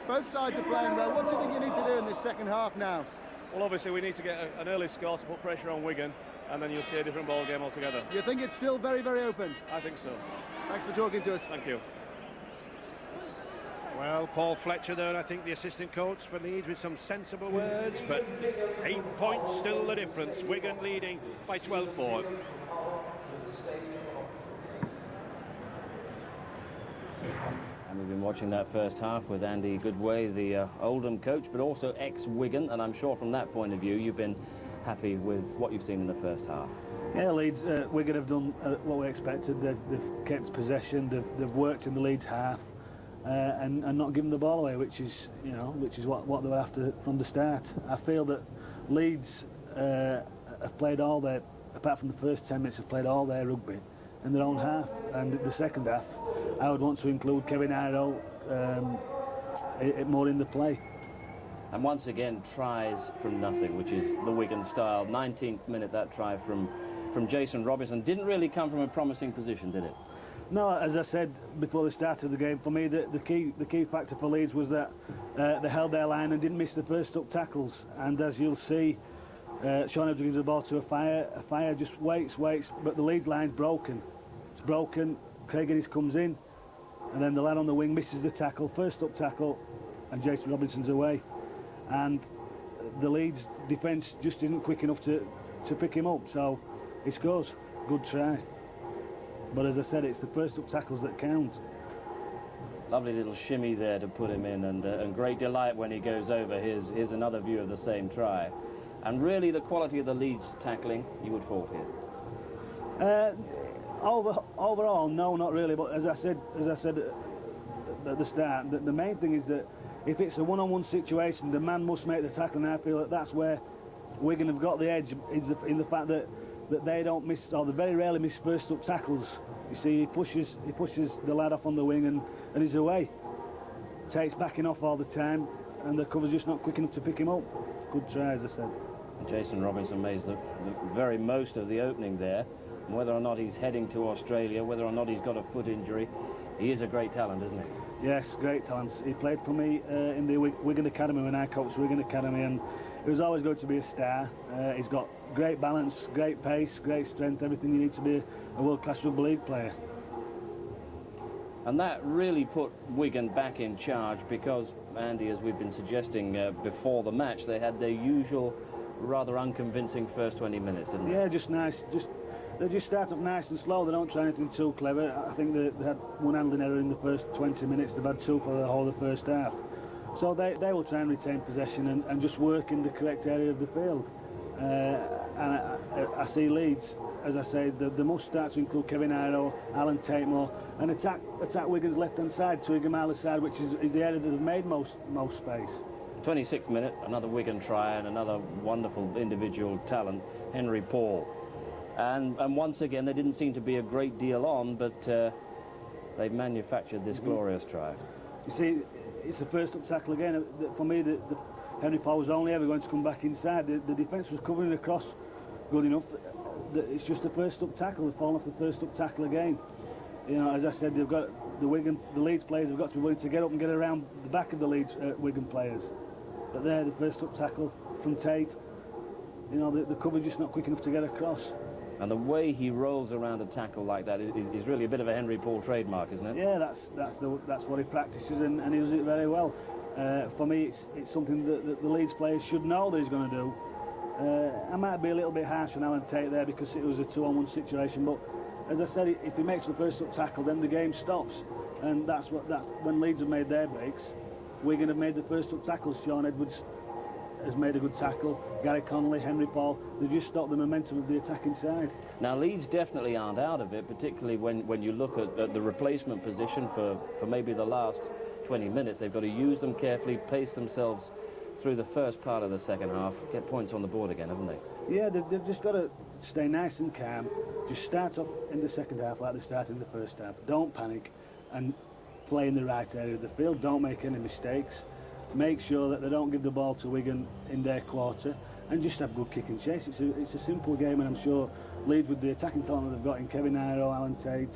Both sides are playing well. What do you think you need to do in this second half now? Well, obviously we need to get an early score to put pressure on Wigan, and then you'll see a different ball game altogether. You think it's still very, very open? I think so. Thanks for talking to us. Thank you. Well, Paul Fletcher there, I think the assistant coach for Leeds, with some sensible words, but 8 points still the difference. Wigan leading by 12-4. And we've been watching that first half with Andy Goodway, the Oldham coach, but also ex-Wigan, and I'm sure from that point of view you've been happy with what you've seen in the first half. Yeah, Leeds, Wigan have done what we expected. They've kept possession, they've worked in the Leeds half, and not given the ball away, which is what they were after from the start. I feel that Leeds have played all their, apart from the first 10 minutes, have played all their rugby in their own half, and the second half I would want to include Kevin Iro more in the play. And once again, tries from nothing, which is the Wigan style. 19th minute, that try from Jason Robinson. Didn't really come from a promising position, did it? No, as I said before the start of the game, for me the key factor for Leeds was that they held their line and didn't miss the first up tackles. And as you'll see, Sean Edwards gives the ball to a fire just waits, but the Leeds line's broken. It's broken. Craig Innes comes in, and then the lad on the wing misses the tackle, first up tackle, and Jason Robinson's away. And the Leeds defence just isn't quick enough to pick him up, so he scores. Good try. But as I said, it's the first up tackles that count. Lovely little shimmy there to put him in, and great delight when he goes over. Here's another view of the same try. And really the quality of the Leeds tackling, you would fault here. Overall, no, not really. But as I said at the start, the main thing is that if it's a one-on-one situation, the man must make the tackle, and I feel that that's where Wigan have got the edge, in the fact that they don't miss, or they very rarely miss first up tackles. You see, he pushes the lad off on the wing and he's away. Tate's backing off all the time, and the cover's just not quick enough to pick him up. Good try, as I said. Jason Robinson makes the very most of the opening there. And whether or not he's heading to Australia, whether or not he's got a foot injury, he is a great talent, isn't he? Yes, great talent. He played for me in the Wigan Academy when I coached Wigan Academy, and he was always going to be a star. He's got great balance, great pace, great strength, everything you need to be a world-class rugby league player. And that really put Wigan back in charge, because, Andy, as we've been suggesting before the match, they had their usual rather unconvincing first 20 minutes, didn't they? Yeah, just nice. They just start up nice and slow. They don't try anything too clever. I think they had one handling error in the first 20 minutes. They've had two for the whole of the first half. So they will try and retain possession and just work in the correct area of the field. And I see Leeds, as I say, they must start to include Kevin Iro, Alan Tate more, and attack Wigan's left-hand side, Tuigamala's side, which is the area that have made most space. 26th minute, another Wigan try and another wonderful individual talent, Henry Paul. And once again, there didn't seem to be a great deal on, but they've manufactured this glorious try. You see, it's the first up tackle again. For me, Henry Paul was only ever going to come back inside. The defence was covering across good enough. It's just the first up tackle. They've fallen off the first up tackle again. You know, as I said, they've got the Leeds players have got to be willing to get up and get around the back of the Leeds Wigan players. But there, the first up tackle from Tate. You know, the cover's just not quick enough to get across. And the way he rolls around a tackle like that is really a bit of a Henry Paul trademark, isn't it? Yeah, that's what he practices, and he does it very well. For me, it's something that the Leeds players should know that he's going to do. I might be a little bit harsh on Alan Tate there because it was a 2-on-1 situation, but as I said, if he makes the first up tackle, then the game stops, and that's when Leeds have made their breaks. Wigan have made the first up tackles. Sean Edwards has made a good tackle. Gary Connolly, Henry Paul, they've just stopped the momentum of the attacking side. Now, Leeds definitely aren't out of it, particularly when you look at the replacement position for maybe the last 20 minutes. They've got to use them carefully, pace themselves through the first part of the second half, get points on the board again, haven't they? Yeah, they've just got to stay nice and calm. Just start off in the second half like they started in the first half. Don't panic and play in the right area of the field. Don't make any mistakes. Make sure that they don't give the ball to Wigan in their quarter, and just have good kick and chase. It's a simple game, and I'm sure Leeds, with the attacking talent they've got in Kevin Iro, Alan Tate,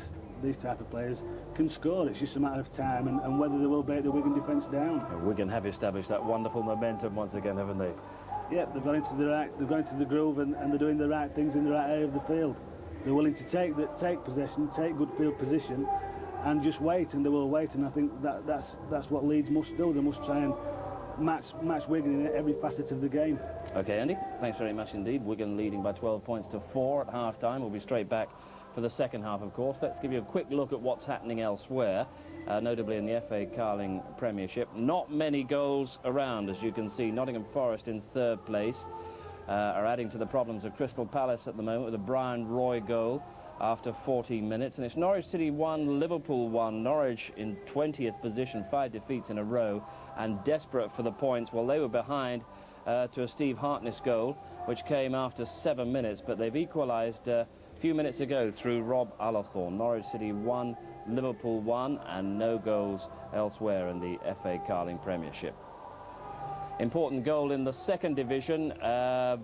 these type of players, can score. It's just a matter of time and whether they will break the Wigan defence down. Wigan have established that wonderful momentum once again, haven't they? Yeah, they've gone into the groove, and they're doing the right things in the right area of the field. They're willing to take possession, take good field position, and just wait, and they will wait. And I think that's what Leeds must do. They must try and match Wigan in every facet of the game. Okay, Andy, thanks very much indeed. Wigan leading by 12 points to 4 at half-time. We'll be straight back for the second half, of course. Let's give you a quick look at what's happening elsewhere, notably in the FA Carling Premiership. Not many goals around, as you can see. Nottingham Forest in third place are adding to the problems of Crystal Palace at the moment with a Brian Roy goal after 14 minutes. And it's Norwich City 1, Liverpool 1. Norwich in 20th position, 5 defeats in a row, and desperate for the points. Well, they were behind to a Steve Hartness goal, which came after 7 minutes, but they've equalised a few minutes ago through Rob Allerthorne. Norwich City 1, Liverpool 1, and no goals elsewhere in the FA Carling Premiership. Important goal in the second division.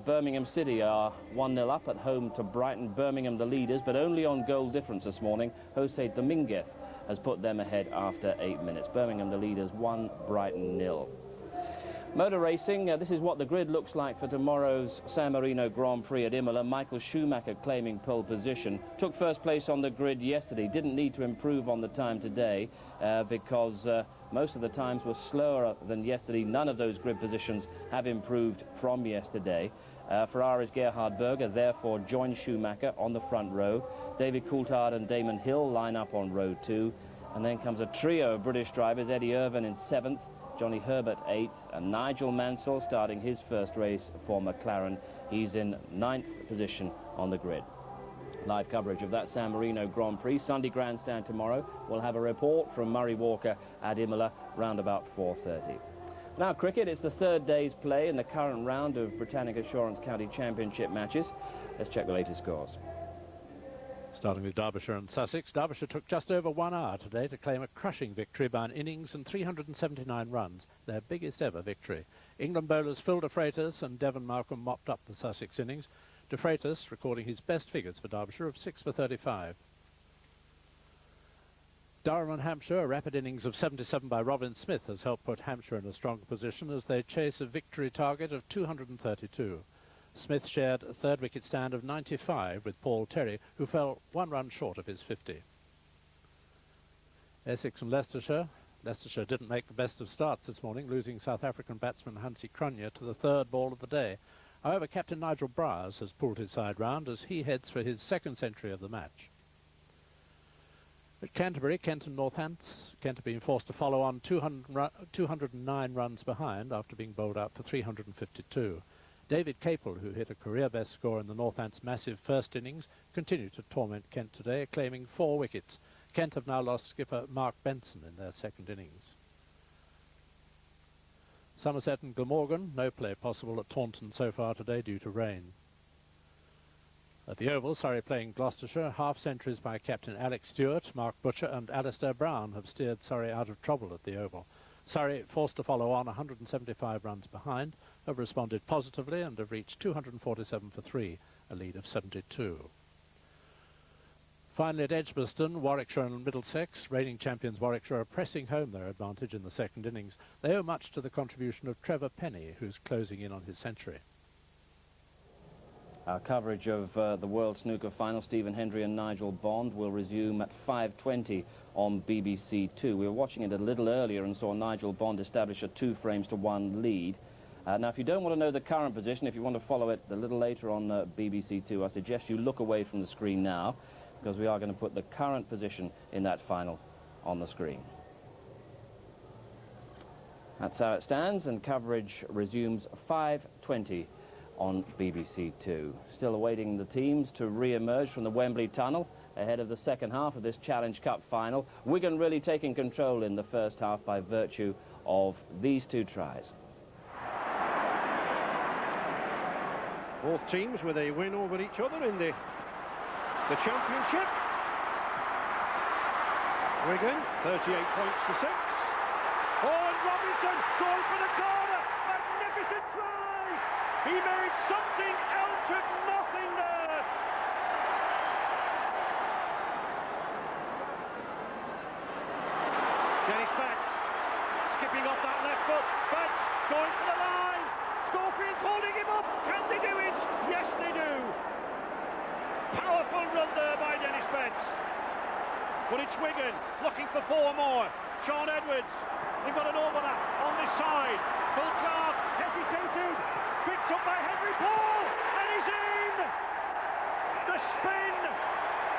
Birmingham City are 1-0 up at home to Brighton. Birmingham the leaders, but only on goal difference this morning. Jose Dominguez has put them ahead after 8 minutes. Birmingham the leaders 1, Brighton 0. Motor racing, this is what the grid looks like for tomorrow's San Marino Grand Prix at Imola. Michael Schumacher claiming pole position. Took first place on the grid yesterday. Didn't need to improve on the time today because most of the times were slower than yesterday. None of those grid positions have improved from yesterday. Ferrari's Gerhard Berger therefore joins Schumacher on the front row. David Coulthard and Damon Hill line up on row 2. And then comes a trio of British drivers, Eddie Irvine in 7th, Johnny Herbert 8th, and Nigel Mansell starting his first race for McLaren. He's in 9th position on the grid. Live coverage of that San Marino Grand Prix. Sunday grandstand tomorrow. We'll have a report from Murray Walker at Imola round about 4:30. Now cricket, it's the third day's play in the current round of Britannic Assurance County Championship matches. Let's check the latest scores. Starting with Derbyshire and Sussex, Derbyshire took just over 1 hour today to claim a crushing victory by an innings and 379 runs, their biggest ever victory. England bowlers Phil de Freitas and Devon Malcolm mopped up the Sussex innings, de Freitas recording his best figures for Derbyshire of 6 for 35. Durham and Hampshire, a rapid innings of 77 by Robin Smith has helped put Hampshire in a stronger position as they chase a victory target of 232. Smith shared a third wicket stand of 95 with Paul Terry, who fell 1 run short of his 50. Essex and Leicestershire. Leicestershire didn't make the best of starts this morning, losing South African batsman Hansie Cronje to the third ball of the day. However, captain Nigel Bryars has pulled his side round as he heads for his second century of the match. At Canterbury, Kent and Northants. Kent have been forced to follow on 209 runs behind after being bowled out for 352. David Capel, who hit a career-best score in the Northants' massive first innings, continued to torment Kent today, claiming 4 wickets. Kent have now lost skipper Mark Benson in their second innings. Somerset and Glamorgan, no play possible at Taunton so far today due to rain. At the Oval, Surrey playing Gloucestershire. Half-centuries by captain Alex Stewart, Mark Butcher and Alistair Brown have steered Surrey out of trouble at the Oval. Surrey, forced to follow on 175 runs behind, have responded positively and have reached 247 for 3, a lead of 72. Finally at Edgbaston, Warwickshire and Middlesex. Reigning champions Warwickshire are pressing home their advantage in the second innings. They owe much to the contribution of Trevor Penny, who's closing in on his century. Our coverage of the World Snooker Final, Stephen Hendry and Nigel Bond, will resume at 5:20 on BBC Two. We were watching it a little earlier and saw Nigel Bond establish a 2-1 lead. Now, if you don't want to know the current position, if you want to follow it a little later on BBC Two, I suggest you look away from the screen now, because we are going to put the current position in that final on the screen. That's how it stands, and coverage resumes 5:20 on BBC Two. Still awaiting the teams to re-emerge from the Wembley Tunnel ahead of the second half of this Challenge Cup final. Wigan really taking control in the first half by virtue of these 2 tries. Both teams with a win over each other in the championship. Wigan 38 points to 6. Oh, and Robinson going for the corner. Magnificent try! He made something out of nothing there. Dennis Betts skipping off that left foot. Betts going for the line. Schofield's holding him up. Can they do it? Yes, they do. Powerful run there by Dennis Betts. But it's Wigan looking for 4 more. Sean Edwards, they've got an overlap on this side. Phil Clark hesitated, picked up by Henry Paul, and he's in! The spin,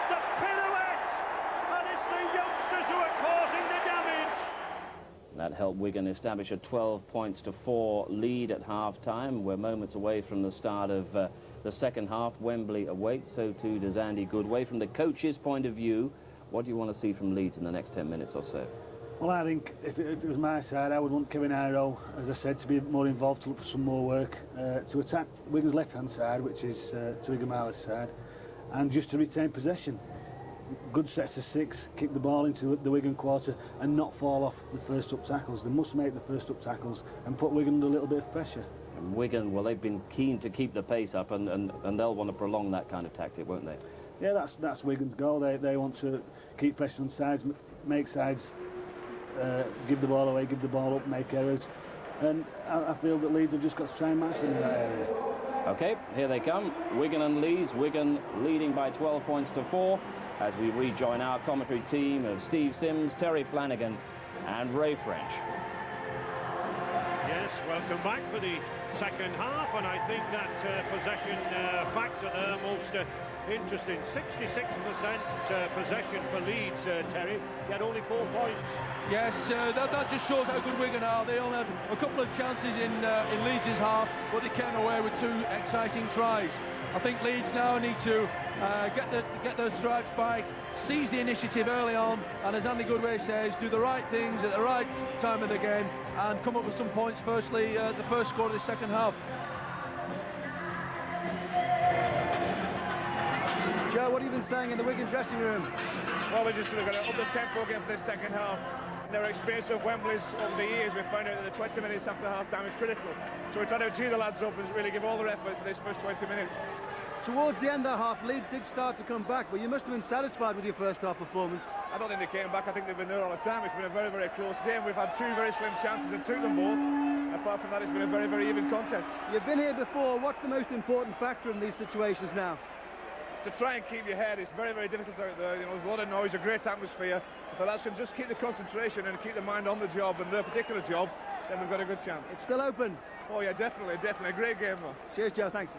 the pirouette, and it's the youngsters who are causing the damage. That helped Wigan establish a 12-4 lead at half-time. We're moments away from the start of the second half. Wembley awaits, so too does Andy Goodway. From the coach's point of view, what do you want to see from Leeds in the next 10 minutes or so? Well, I think if it was my side, I would want Kevin Iro, as I said, to be more involved, to look for some more work, to attack Wigan's left-hand side, which is Tuigamala's side, and just to retain possession. Good sets of 6, kick the ball into the Wigan quarter and not fall off the first up tackles. They must make the first up tackles and put Wigan under a little bit of pressure. And Wigan, well, they've been keen to keep the pace up, and they'll want to prolong that kind of tactic, won't they? Yeah, that's Wigan's goal. They want to keep pressure on sides, make sides give the ball away, give the ball up, make errors. And I feel that Leeds have just got to try and match them in that area. OK, here they come. Wigan and Leeds. Wigan leading by 12 points to 4 as we rejoin our commentary team of Steve Sims, Terry Flanagan and Ray French. Yes, welcome back for the second half, and I think that possession factor there most interesting. 66% possession for Leeds, Terry, yet only 4 points. Yes, that just shows how good Wigan are. They only had a couple of chances in Leeds' half, but they came away with 2 exciting tries. I think Leeds now need to get their stripes back, seize the initiative early on, and as Andy Goodway says, do the right things at the right time of the game and come up with some points. Firstly, the first score of the second half. Joe, what have you been saying in the Wigan dressing room? Well, we're just going to up the tempo again for this second half. In our experience of Wembley's over the years, we've found out that the 20 minutes after half-time is critical. So we're trying to cheer the lads up and really give all their effort for this first 20 minutes. Towards the end of the half, Leeds did start to come back, but you must have been satisfied with your first half performance. I don't think they came back. I think they've been there all the time. It's been a very, very close game. We've had 2 very slim chances and took them both. Apart from that, it's been a very, very even contest. You've been here before. What's the most important factor in these situations now? To try and keep your head. It's very, very difficult out there. You know, there's a lot of noise, a great atmosphere. If the lads can just keep the concentration and keep the mind on the job and their particular job, then we've got a good chance. It's still open. Oh yeah, definitely, definitely. A great game, though. Cheers, Joe. Thanks.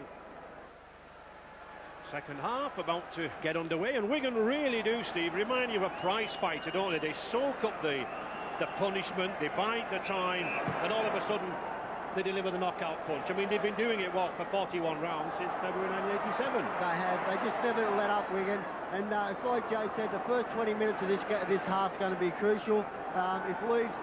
Second half about to get underway, and Wigan really do, Steve, remind you of a prize fighter, don't they? They soak up the punishment, they bide the time, and all of a sudden they deliver the knockout punch. I mean, they've been doing it, what, for 41 rounds since February 1987. They have. They just never let up, Wigan. And it's like Joe said, the first 20 minutes of this half's going to be crucial. If Leeds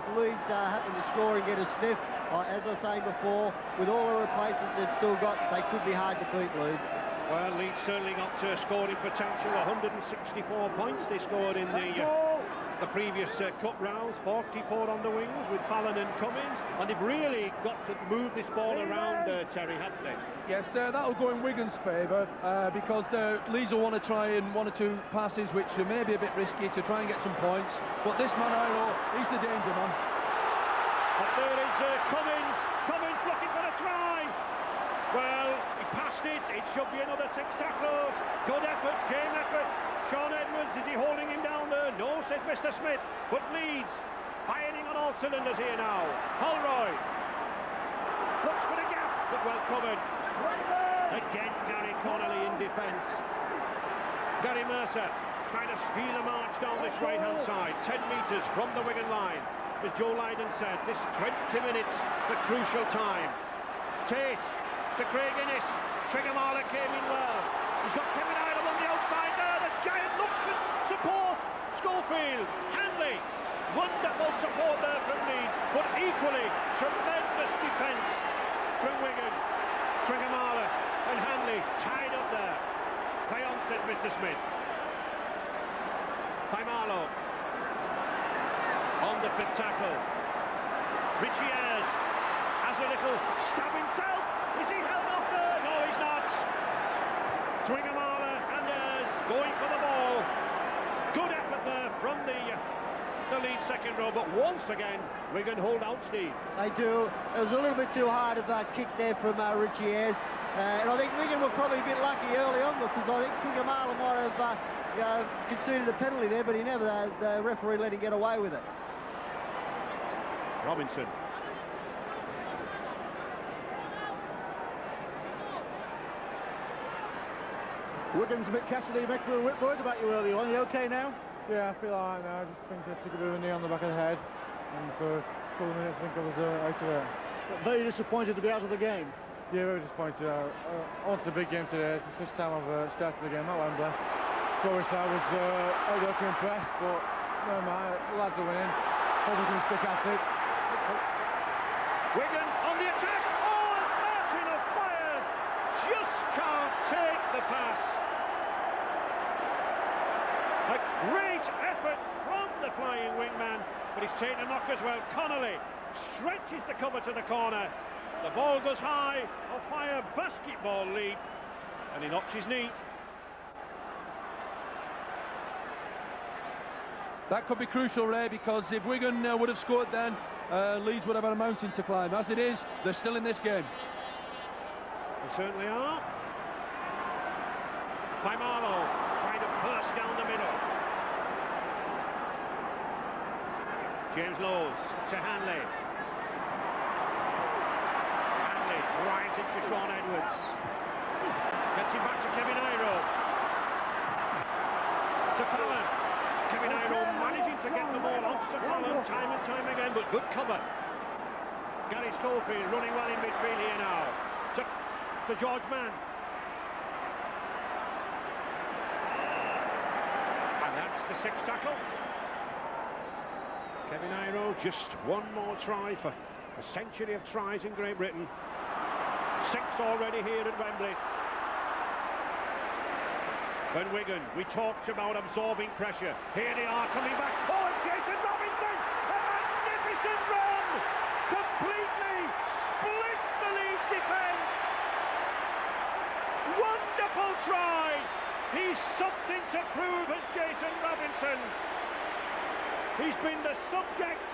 happen to score and get a sniff, as I was saying before, with all the replacements they've still got, they could be hard to beat, Leeds. Well, Leeds certainly got scoring potential. 164 points they scored in the previous cup rounds, 44 on the wings with Fallon and Cummins, and they've really got to move this ball around, Terry, haven't they? Yes, that'll go in Wigan's favour because Leeds will want to try in 1 or 2 passes which may be a bit risky to try and get some points, but this man, Iro, he's the danger man. But there is Cummins looking for a try. Well, he passed it should be another 6 tackles. Good effort, game effort. Sean Edwards, is he holding him down there? No, says Mr. Smith. But Leeds firing on all cylinders here now. Holroyd looks for the gap, but well covered. Again, Gary Connolly in defence. Gary Mercer trying to steal a march down this right-hand side. 10 metres from the Wigan line. As Joe Lydon said, this 20 minutes, the crucial time. Tate to Craig Innes. Tuigamala came in well. He's got Kevin Iro on the outside there. The giant looks for support. Schofield, Hanley. Wonderful support there from Leeds, but equally tremendous defence from Wigan. Tuigamala and Hanley tied up there. Play on, said Mr. Smith. Paimalo on the pit tackle. Richie Ayres has a little stab himself. Is Is he held off there? No, he's not. Twingamala Anders going for the ball. Good effort there from the Leeds second row, but once again Wigan hold out, Steve. They do. It was a little bit too hard of a kick there from Richie Ayres, and I think Wigan were probably a bit lucky early on, because I think Twingamala might have conceded a penalty there, but he never. The referee let him get away with it. Robinson. Wigan's a bit Cassidy. Mick, we were worried about you earlier on. Are you okay now? Yeah, I feel all right now. I just think I took a bit of a knee on the back of the head, and for a couple of minutes I think I was out of it. But very disappointed to be out of the game. Yeah, very disappointed. I want a big game today. It's the first time I've started the game at Wembley. So obviously I was out there to impress, but never mind, the lads are winning. Hope we can stick at it. Wigan on the attack. Oh, and Martin of fire just can't take the pass. A great effort from the flying wingman, but he's taken a knock as well. Connolly stretches the cover to the corner. The ball goes high. A fire basketball lead, and he knocks his knee. That could be crucial, Ray, because if Wigan would have scored then, Leeds would have had a mountain to climb. As it is, they're still in this game. They certainly are. Faimalo trying to burst down the middle. James Lowes to Hanley. Hanley drives into Sean Edwards. Gets him back to Kevin Iro. To Fallon. Kevin Iro managing to get the ball off to Fallon time and time again, but good cover. Gary Schofield running well in midfield here now. To George Mann. And that's the sixth tackle. Kevin Iro, just one more try for a century of tries in Great Britain. Sixth already here at Wembley. And Wigan, we talked about absorbing pressure. Here they are coming back. Oh, and Jason Robinson! A magnificent run! Completely splits the Leeds defence! Wonderful try! He's something to prove as Jason Robinson. He's been the subject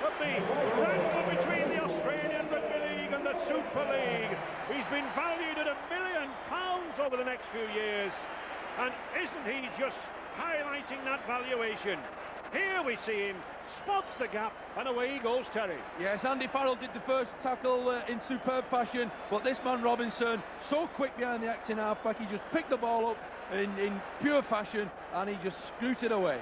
of the wrangle between the Australian Rugby League and the Super League. He's been valued at £1 million over the next few years. And isn't he just highlighting that valuation? Here we see him, spots the gap, and away he goes, Terry. Yes, Andy Farrell did the first tackle in superb fashion, but this man Robinson, so quick behind the acting halfback, he just picked the ball up in pure fashion, and he just scooted away.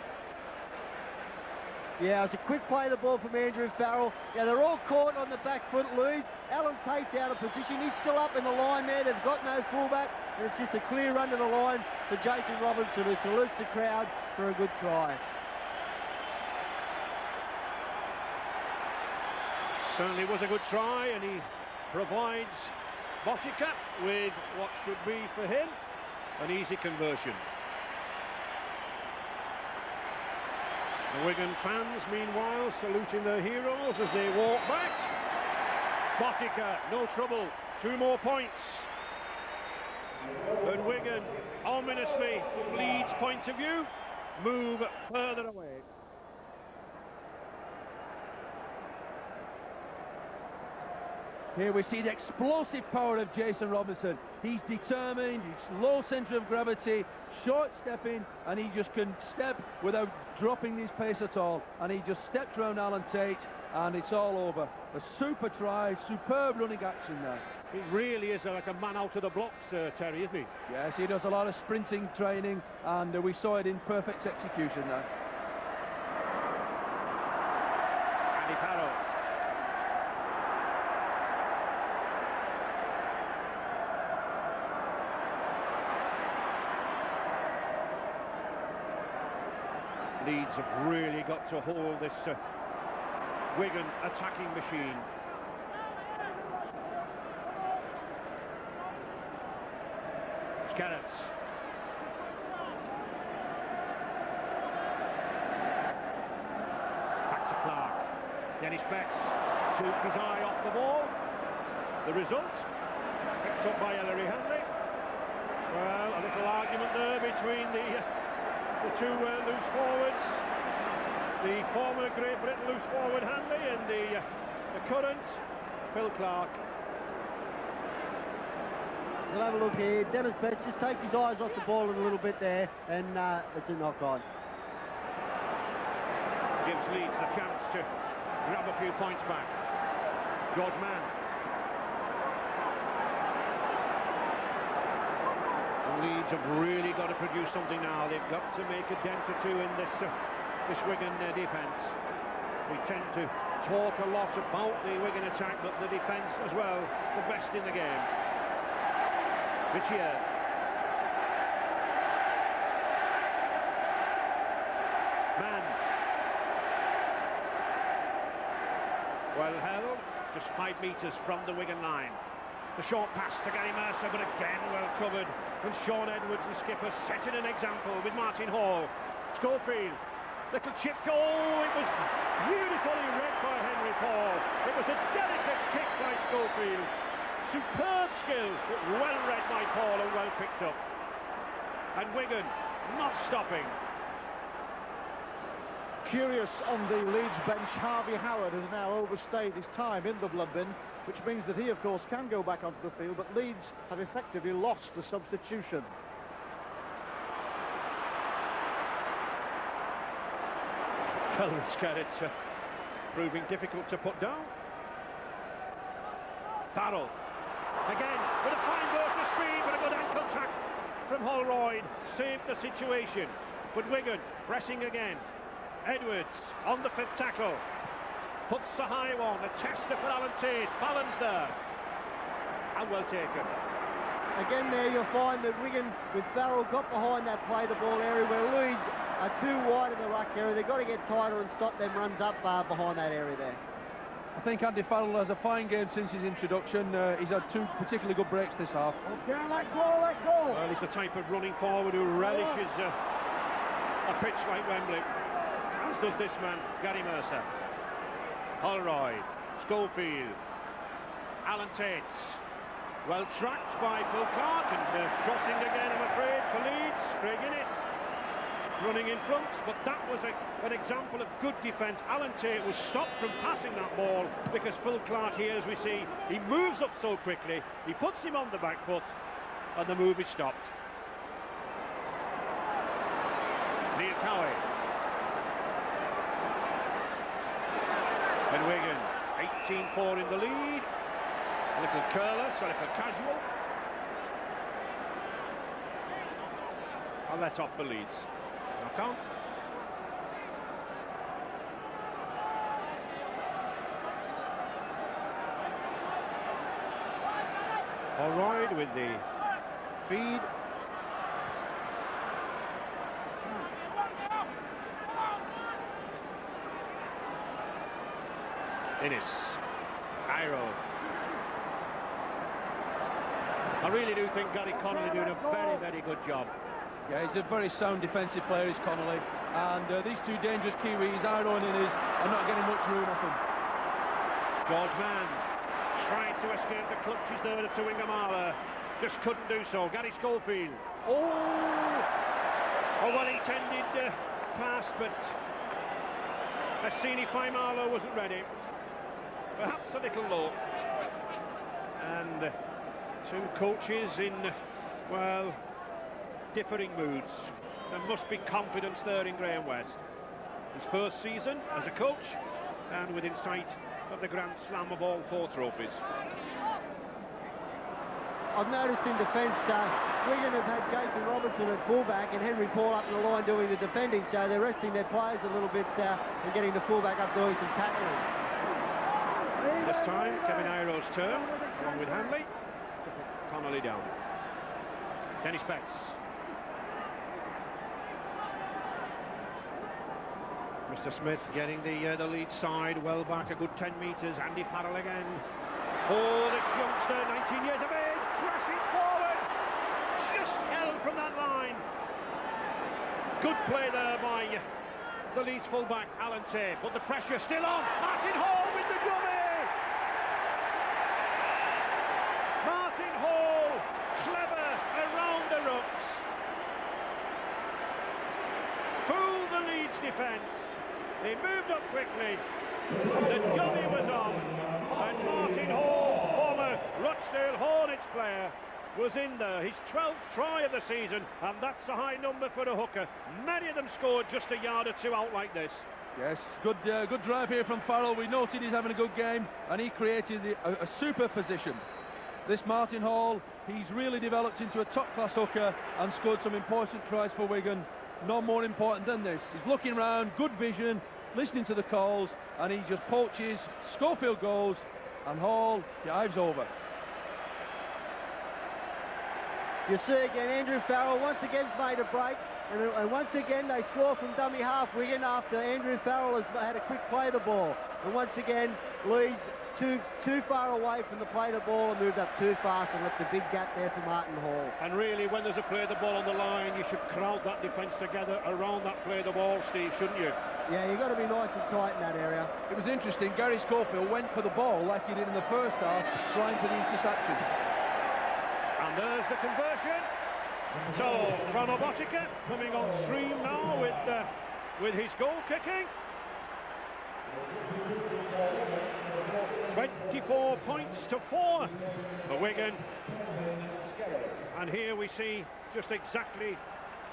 Yeah, it's a quick play of the ball from Andrew Farrell. Yeah, they're all caught on the back foot, Leeds. Alan Tate's out of position. He's still up in the line there. They've got no fullback. And it's just a clear run to the line for Jason Robinson, who salutes the crowd for a good try. Certainly was a good try, and he provides Botica with what should be for him an easy conversion. The Wigan fans, meanwhile, saluting their heroes as they walk back. Botica, no trouble, 2 more points. And Wigan, ominously, from Leeds' point of view, move further away. Here we see the explosive power of Jason Robinson. He's determined, he's low centre of gravity, short stepping, and he just can step without dropping his pace at all. And he just steps around Alan Tate, and it's all over. A super try, superb running action there. He really is like a man out of the blocks, Terry, isn't he? Yes, he does a lot of sprinting training, and we saw it in perfect execution there. Andy Farrell. Leeds have really got to hold this Wigan attacking machine. Scarrets. Back to Clark. Dennis Betts took his eye off the ball. The result? picked up by Ellery Hanley. Well, a little argument there between the two loose forwards. The former Great Britain loose forward Hanley and the current Phil Clark. We'll have a look here. Dennis Betts just takes his eyes off the ball a little bit there, and it's a knock-on. Gives Leeds the chance to grab a few points back. George Mann. Leeds have really got to produce something now. They've got to make a dent or two in this Wigan defence. We tend to talk a lot about the Wigan attack, but the defence as well, the best in the game. Richier. Mann. Well held, just 5 metres from the Wigan line. The short pass to Gary Mercer, but again well covered. And Sean Edwards, the skipper, setting an example with Martin Hall. Schofield, little chip goal. It was beautifully read by Henry Paul. It was a delicate kick by Schofield. Superb skill, but well read by Paul and well picked up. And Wigan not stopping. Curious on the Leeds bench, Harvey Howard has now overstayed his time in the blood bin, which means that he, of course, can go back onto the field, but Leeds have effectively lost the substitution. Cullen's got it proving difficult to put down. Farrell. Again, with a fine burst of speed, but a good ankle tack from Holroyd saved the situation. But Wigan pressing again. Edwards on the 5th tackle. Puts the high one, a tester for Alan Tate. Balance there. And well taken. Again there you'll find that Wigan, with Farrell, got behind that play the ball area where Leeds are too wide in the ruck area. They've got to get tighter and stop them runs up behind that area there. I think Andy Farrell has a fine game since his introduction. He's had 2 particularly good breaks this half. Okay, let go. Well, he's the type of running forward who relishes a pitch like Wembley. As does this man, Gary Mercer. Holroyd, Schofield, Alan Tate. Well tracked by Phil Clark, and crossing again, I'm afraid, for Leeds. Craig Innes running in front, but that was an example of good defence. Alan Tate was stopped from passing that ball because Phil Clark here, as we see, he moves up so quickly, he puts him on the back foot, and the move is stopped. Neil Cowie. And Wigan, 18-4 in the lead. A little careless, a little casual. And that's off for Leeds. Knock on. Holroyd with the feed. Innes. Iro. I really do think Gary Connolly doing a very, very good job. Yeah, he's a very sound defensive player, is Connolly. And these 2 dangerous Kiwis, Iro and Innes, are not getting much room off him. George Mann trying to escape the clutches there of Tuingamala. Just couldn't do so. Gary Schofield. Oh, well-intended pass, but Assini Faimalo wasn't ready. Perhaps a little low. And 2 coaches in, well, differing moods. There must be confidence there in Graham West. His first season as a coach, and within sight of the Grand Slam of all 4 trophies. I've noticed in defence, Wigan have had Jason Robertson at fullback and Henry Paul up in the line doing the defending, so they're resting their players a little bit and getting the fullback up doing some tackling. This time, Kevin Iro's turn, along with Hanley, to put Connolly down. Dennis Betts. Mr. Smith getting the lead side well back, a good 10 metres. Andy Farrell again. Oh, this youngster, 19 years of age, crashing forward. Just held from that line. Good play there by the Leeds fullback, Alan Tate. But the pressure still on. Martin Hall with the dummy. Martin Hall defence. They moved up quickly. The dummy was on, and Martin Hall, former Rochdale Hornets player, was in there. His 12th try of the season, and that's a high number for a hooker. Many of them scored just a yard or two out like this. Yes, good drive here from Farrell. We noted he's having a good game, and he created a super position. This Martin Hall, he's really developed into a top-class hooker and scored some important tries for Wigan. No more important than this. He's looking round, good vision, listening to the calls, and he just poaches. Schofield goes, and Hall dives over. You see again, Andrew Farrell once again's made a break, and once again they score from dummy half Wigan after Andrew Farrell has had a quick play the ball. And once again, Leeds too far away from the play the ball and moved up too fast and left a big gap there for Martin Hall. And really, when there's a play the ball on the line, you should crowd that defence together around that play the ball, Steve, shouldn't you? Yeah, you've got to be nice and tight in that area. It was interesting, Gary Schofield went for the ball like he did in the first half, trying for the interception. And there's the conversion. So, Botica coming on stream now with his goal kicking. 24 points to 4 for Wigan. And here we see just exactly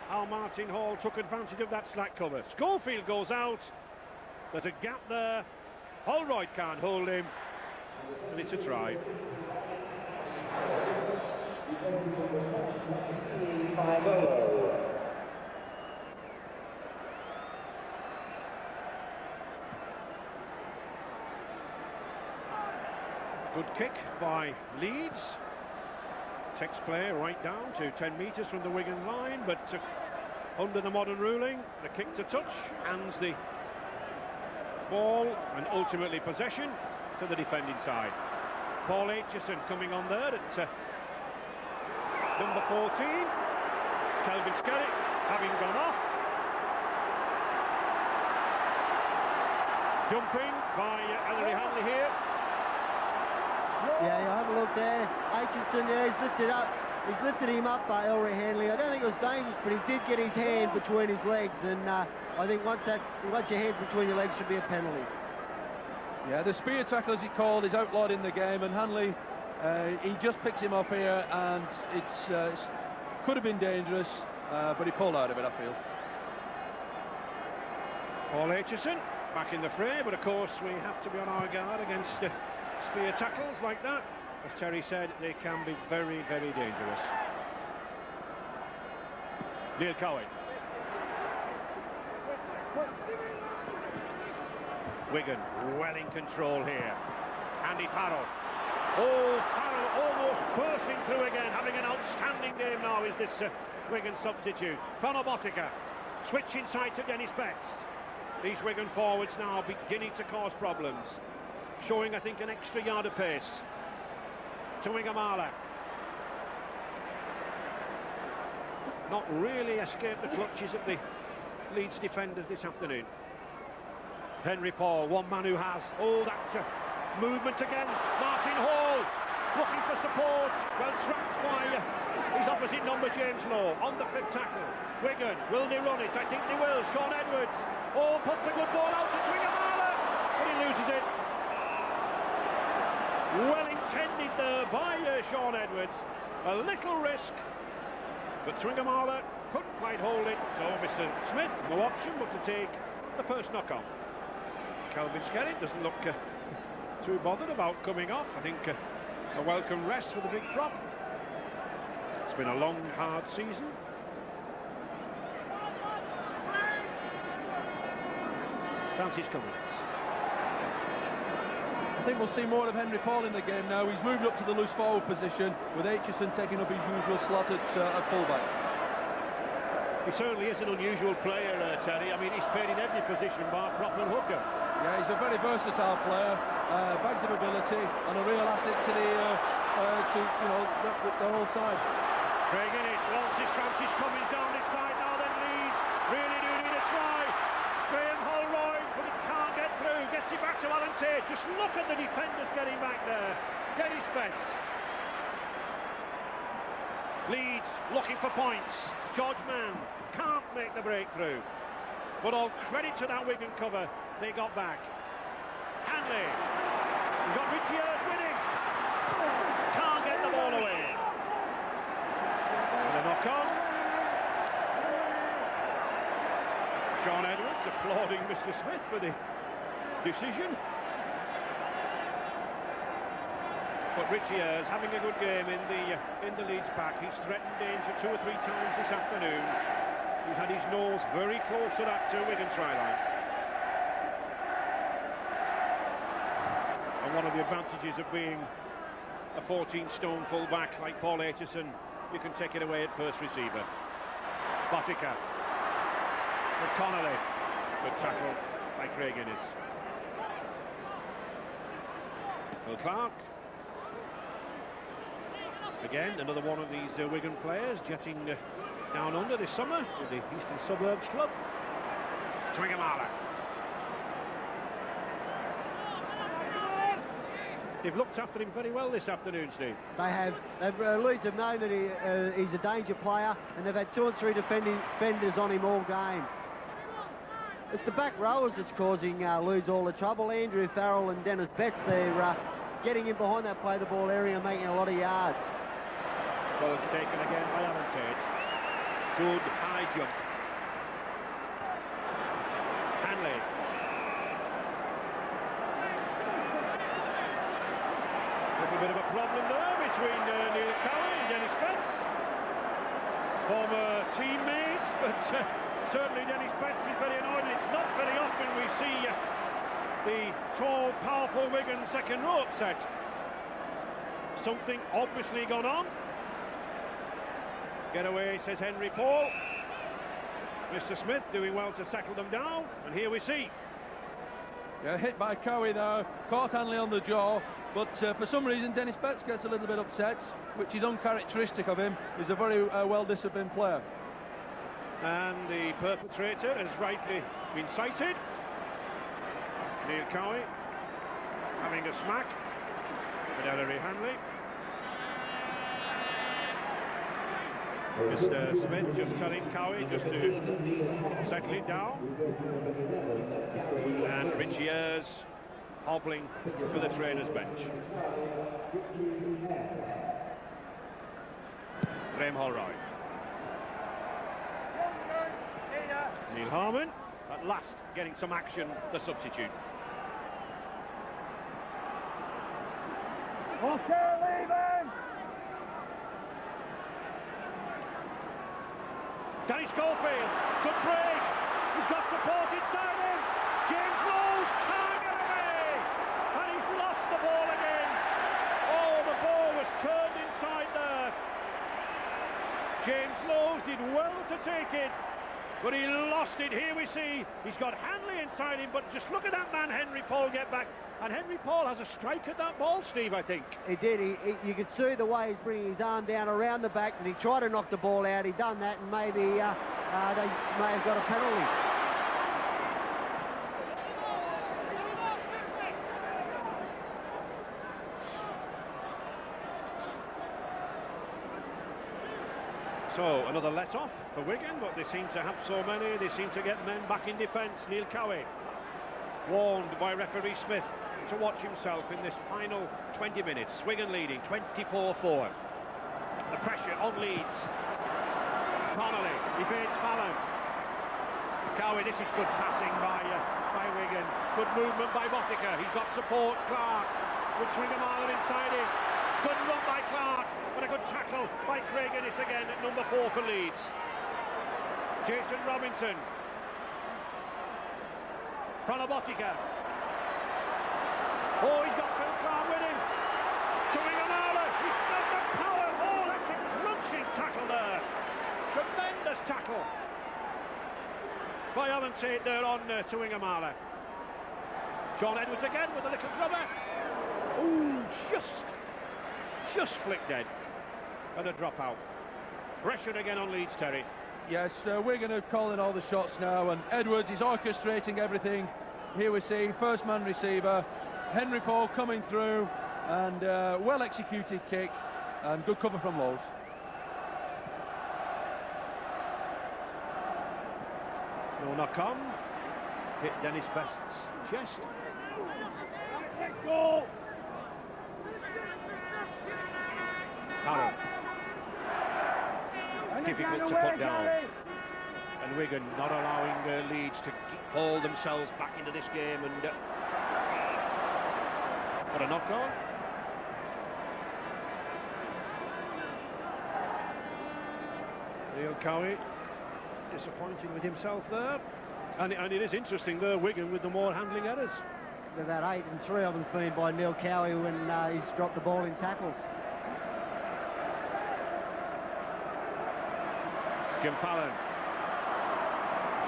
how Martin Hall took advantage of that slack cover. Schofield goes out. There's a gap there. Holroyd can't hold him. And it's a try. Good kick by Leeds. Takes play right down to 10 metres from the Wigan line, but under the modern ruling, the kick to touch hands the ball and ultimately possession to the defending side. Paul Aitchison coming on there at number 14. Kelvin Skerritt having gone off. Jumping by Ellery Hanley here. Yeah, you have a look there. Aitchison there, he's lifted up. He's lifted him up by Ellery Hanley. I don't think it was dangerous, but he did get his hand between his legs, and I think once your hand's between your legs should be a penalty. Yeah, the spear tackle, as he called, is outlawed in the game, and Hanley, he just picks him up here, and it could have been dangerous, but he pulled out of it, I feel. Paul Aitchison back in the fray, but of course we have to be on our guard against spear tackles like that. As Terry said, they can be very, very dangerous. Neil Cowan. Wigan well in control here. Andy Farrell. Oh, Farrell almost bursting through again, having an outstanding game now is this Wigan substitute. Botica switch inside to Dennis Betts. These Wigan forwards now beginning to cause problems. Showing, I think, an extra yard of pace. To Wingamala. Not really escaped the clutches of the Leeds defenders this afternoon. Henry Paul, one man who has. Oh, that movement again. Martin Hall looking for support. Well trapped by his opposite number, James Lowe, on the flip tackle. Wigan, will they run it? I think they will. Sean Edwards. Oh, puts a good ball out to Wingamala, but he loses it. Well intended there by Sean Edwards. A little risk, but Wingamala couldn't quite hold it. So Mr. Smith, no option but to take the first knock-on. Kelvin Skerritt doesn't look too bothered about coming off. I think a welcome rest for the big prop. It's been a long, hard season. Francis Cummins. I think we'll see more of Henry Paul in the game now. He's moved up to the loose forward position, with Aitchison taking up his usual slot at fullback. He certainly is an unusual player, Terry. I mean, he's played in every position bar prop and hooker. Yeah, he's a very versatile player, bags of ability, and a real asset to the whole side. Craig Innes launches Francis Cummins down this side now, then Leeds really do need a try. Graham Holroyd, but he can't get through. Gets it back to Alan Tate. Just look at the defenders getting back there. Dennis Betts. Leeds looking for points. George Mann can't make the breakthrough. But all credit to that Wigan cover, they got back. Hanley, we've got Richards winning. Can't get the ball away. And a knock-on. Sean Edwards applauding Mr. Smith for the decision. But Richards having a good game in the Leeds pack. He's threatened danger 2 or 3 times this afternoon. He's had his nose very close to that Wigan try line. And one of the advantages of being a 14-stone full-back like Paul Aitchison, you can take it away at first receiver. Botica. With Connolly. Good tackle by Craig Innes. Will Clark. Again, another one of these Wigan players jetting down under this summer with the Eastern Suburbs club. Twingamala. They've looked after him very well this afternoon, Steve. They have. Leeds have known that he's a danger player, and they've had 2 or 3 defenders on him all game. It's the back rowers that's causing Leeds all the trouble. Andrew Farrell and Dennis Betts, they're getting in behind that play the ball area and making a lot of yards. Well taken again by Alan Tate. Good high jump. Hanley. Little bit of a problem there between Neil Cowan and Dennis Betts. Former teammates, but certainly Dennis Betts is very annoyed. It's not very often we see the tall, powerful Wigan second row upset. Something obviously gone on. Get away, says Henry Paul. Mr. Smith doing well to settle them down, and here we see. Yeah, hit by Cowie though, caught Hanley on the jaw, but for some reason Dennis Betts gets a little bit upset, which is uncharacteristic of him. He's a very well-disciplined player. And the perpetrator has rightly been cited. Neil Cowie having a smack with Ellery Hanley. Mr. Smith just telling Cowie just to settle it down. And Richie Ayres hobbling to the trainer's bench. Graham Holroyd. Neil Harmon, at last getting some action, the substitute. Okay, leaving! Danny Schofield, good break. He's got support inside him. James Rose can't get away. And he's lost the ball again. Oh, the ball was turned inside there. James Rose did well to take it, but he lost it. Here we see he's got Hanley inside him, but just look at that man Henry Paul get back. And Henry Paul has a strike at that ball, Steve, I think. He did. You could see the way he's bringing his arm down around the back, and he tried to knock the ball out. He done that, and maybe they may have got a penalty. So, another let-off for Wigan, but they seem to have so many. They seem to get men back in defence. Neil Cowie, warned by referee Smith to watch himself in this final 20 minutes. Wigan leading 24-4. The pressure on Leeds. Connolly evades Fallon. Cowie, this is good passing by Wigan. Good movement by Botica. He's got support. Clark with Twingamala inside him. Good run by Clark, but a good tackle by Craig Innes again at number 4 for Leeds. Jason Robinson. Botica. Oh, he's got Phil Clark with him. Twingamala, he's got the power. Oh, that's a crunching tackle there. Tremendous tackle by Alan Tate there on Twingamala. Sean Edwards again with a little rubber. Ooh, just flicked dead. And a dropout. Pressure again on Leeds, Terry. Yes, Wigan are calling all the shots now, and Edwards is orchestrating everything. Here we see first man receiver, Henry Paul coming through, and well executed kick, and good cover from Lowe's. No knock on. Hit Dennis Best's chest. Go! Harrow. Difficult to put down. And Wigan not allowing Leeds to haul themselves back into this game. And what a knock on. Leo Cowie disappointing with himself there. And it is interesting there, Wigan with the more handling errors. About 8 and 3 of them been by Neil Cowie when he's dropped the ball in tackles. Jim Fallon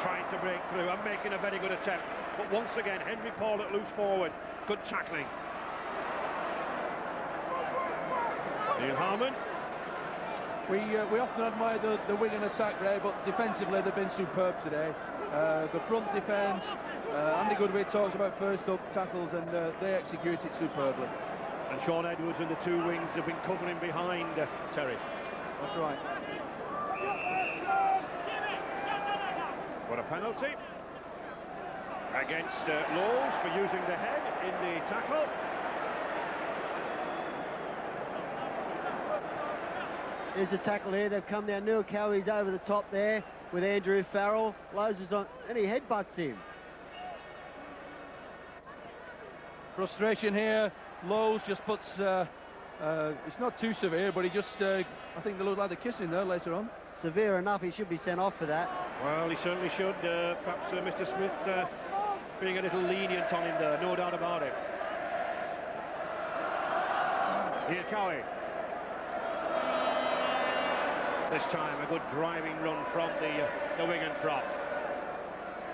trying to break through and making a very good attempt. But once again, Henry Paul at loose forward. Good tackling. Neil Harmon. We often admire the Wigan attack, Ray, but defensively they've been superb today. The front defence, Andy Goodway talks about first up tackles, and they execute it superbly. And Sean Edwards and the two wings have been covering behind Terry. That's right. What a penalty against Lowes for using the head in the tackle. There's a tackle here. They've come down. Neil Cowie's over the top there with Andrew Farrell. Lowes is on, and he headbutts him. Frustration here. Lowes just puts. It's not too severe, but he just. I think they look like they're kissing there later on. Severe enough. He should be sent off for that. Well, he certainly should. Perhaps Mr. Smith being a little lenient on him there, no doubt about it. Here, Cowie. This time a good driving run from the Wigan prop.